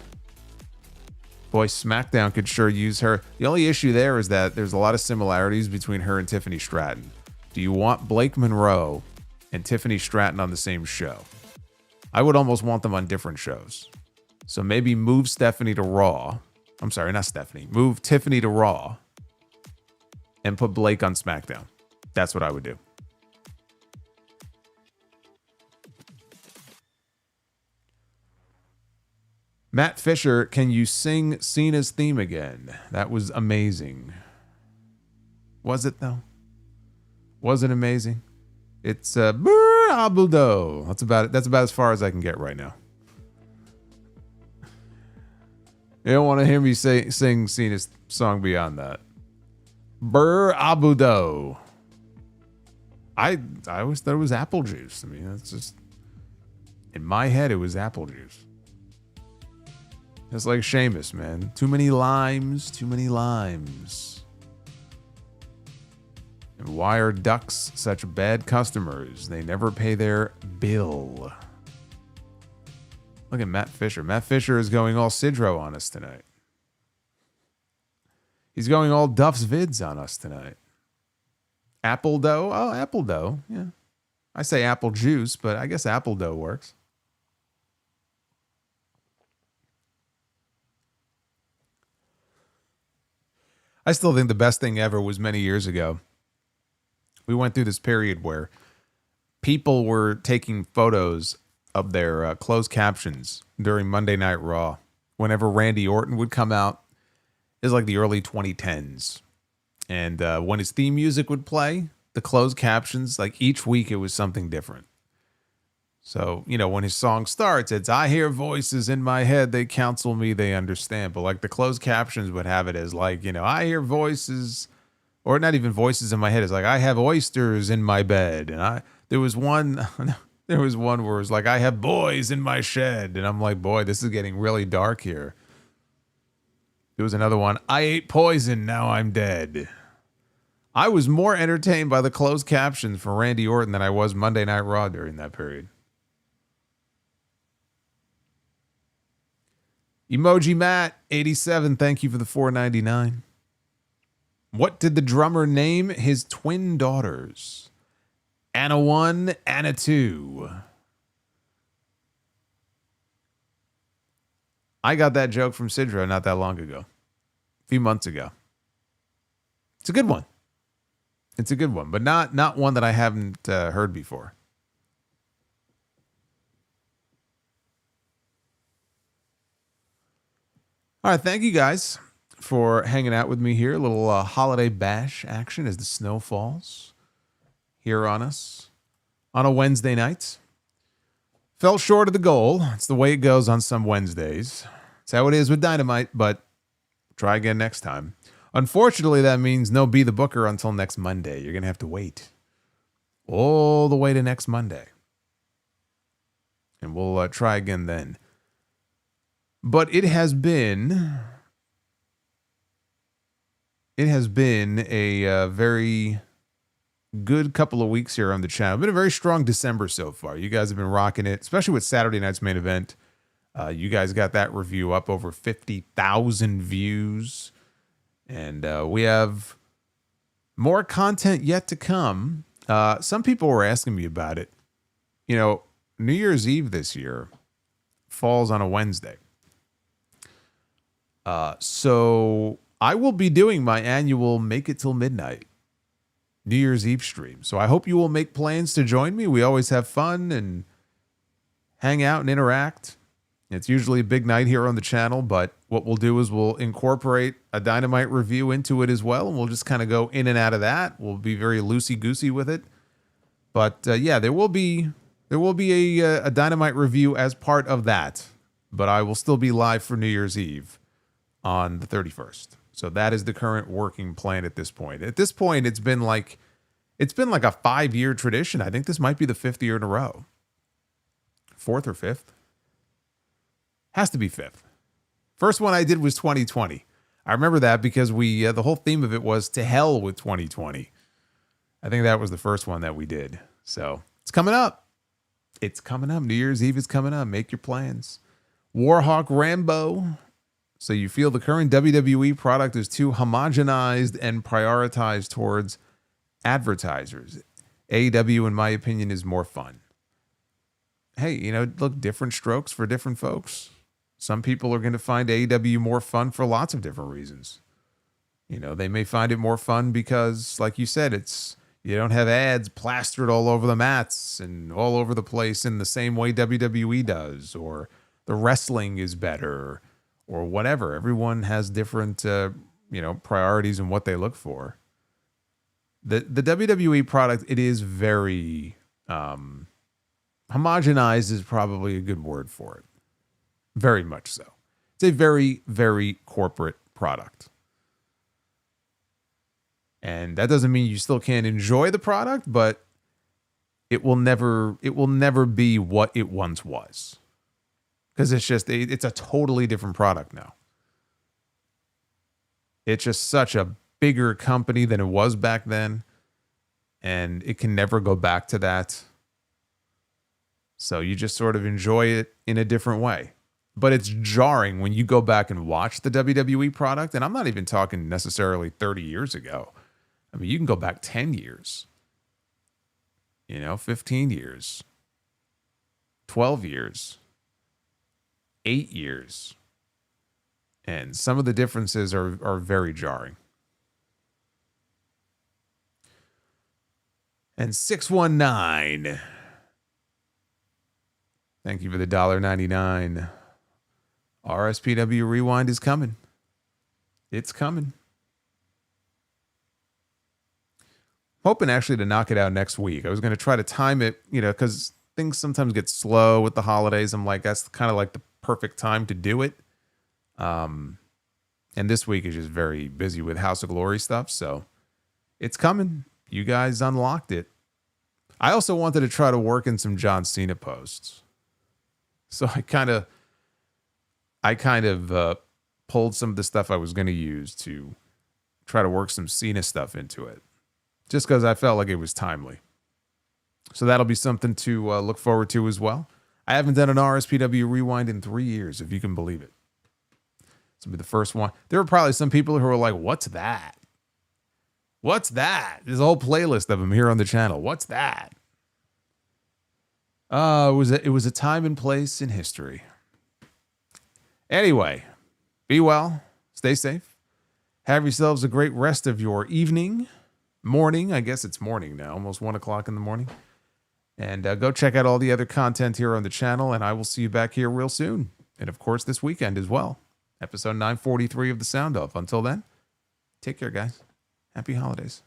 Boy, SmackDown could sure use her. The only issue there is that there's a lot of similarities between her and Tiffany Stratton. Do you want Blake Monroe and Tiffany Stratton on the same show? I would almost want them on different shows. So maybe move Stephanie to Raw. I'm sorry, not Stephanie. Move Tiffany to Raw and put Blake on SmackDown. That's what I would do. Matt Fisher, can you sing Cena's theme again? That was amazing. Was it though? Was it amazing? It's Brr Abudo. That's about it. That's about as far as I can get right now. You don't want to hear me sing Cena's song beyond that. Brr Abudo. I always thought it was apple juice. I mean, that's just in my head. It was apple juice. It's like Sheamus, man. Too many limes. Too many limes. And why are ducks such bad customers? They never pay their bill. Look at Matt Fisher. Matt Fisher is going all Sidro on us tonight. He's going all Duff's Vids on us tonight. Apple dough? Oh, apple dough. Yeah. I say apple juice, but I guess apple dough works. I still think the best thing ever was many years ago. We went through this period where people were taking photos of their closed captions during Monday Night Raw. Whenever Randy Orton would come out, it was like the early 2010s. And when his theme music would play, the closed captions, like each week it was something different. So, when his song starts, it's, I hear voices in my head, they counsel me, they understand. But like the closed captions would have it as like, I hear voices, or not even voices in my head. It's like, I have oysters in my bed. And there was one where it was like, I have boys in my shed. And I'm like, boy, this is getting really dark here. There was another one, I ate poison, now I'm dead. I was more entertained by the closed captions for Randy Orton than I was Monday Night Raw during that period. Emoji Matt 87, thank you for the $4.99. What did the drummer name his twin daughters? Anna 1, Anna 2. I got that joke from Sidra not that long ago. A few months ago. It's a good one. It's a good one, but not one that I haven't heard before. All right, thank you guys for hanging out with me here. A little holiday bash action as the snow falls here on us on a Wednesday night. Fell short of the goal. It's the way it goes on some Wednesdays. It's how it is with Dynamite, but try again next time. Unfortunately, that means no Be the Booker until next Monday. You're going to have to wait all the way to next Monday. And we'll try again then. But it has been a very good couple of weeks here on the channel. It's been a very strong December so far. You guys have been rocking it, especially with Saturday night's main event. You guys got that review up over 50,000 views. And we have more content yet to come. Some people were asking me about it. New Year's Eve this year falls on a Wednesday. So I will be doing my annual Make It Till Midnight New Year's Eve stream. So I hope you will make plans to join me. We always have fun and hang out and interact. It's usually a big night here on the channel, but what we'll do is we'll incorporate a Dynamite review into it as well, and we'll just kind of go in and out of that. We'll be very loosey-goosey with it. But yeah, there will be a Dynamite review as part of that, but I will still be live for New Year's Eve on the 31st. So that is the current working plan at this point. At this point, it's been like a 5-year tradition. I think this might be the 5th year in a row. 4th or 5th? Has to be 5th. First one I did was 2020. I remember that because the whole theme of it was to hell with 2020. I think that was the first one that we did. So it's coming up. It's coming up. New Year's Eve is coming up. Make your plans. Warhawk Rambo. So you feel the current WWE product is too homogenized and prioritized towards advertisers. AEW, in my opinion, is more fun. Hey, look, different strokes for different folks. Some people are going to find AEW more fun for lots of different reasons. They may find it more fun because, like you said, you don't have ads plastered all over the mats and all over the place in the same way WWE does, or the wrestling is better, or whatever. Everyone has different, priorities and what they look for. The WWE product, it is very homogenized is probably a good word for it. Very much so. It's a very, very corporate product. And that doesn't mean you still can't enjoy the product, but it will never be what it once was. Because it's a totally different product now. It's just such a bigger company than it was back then. And it can never go back to that. So you just sort of enjoy it in a different way. But it's jarring when you go back and watch the WWE product. And I'm not even talking necessarily 30 years ago. I mean, you can go back 10 years. 15 years. 12 years. 8 years. And some of the differences are very jarring. And 619. Thank you for the $1.99. RSPW Rewind is coming. It's coming. Hoping actually to knock it out next week. I was going to try to time it, because things sometimes get slow with the holidays. I'm like, that's kind of like the perfect time to do it. And this week is just very busy with House of Glory stuff. So it's coming. You guys unlocked it. I also wanted to try to work in some John Cena posts. So I kind of pulled some of the stuff I was going to use to try to work some Cena stuff into it. Just because I felt like it was timely. So that'll be something to look forward to as well. I haven't done an RSPW Rewind in 3 years, if you can believe it. This will be the first one. There were probably some people who were like, what's that? What's that? There's a whole playlist of them here on the channel. What's that? It was a time and place in history. Anyway, be well. Stay safe. Have yourselves a great rest of your evening, morning. I guess it's morning now, almost 1 o'clock in the morning. And go check out all the other content here on the channel, and I will see you back here real soon. And of course, this weekend as well. Episode 943 of The Sound Off. Until then, take care, guys. Happy holidays.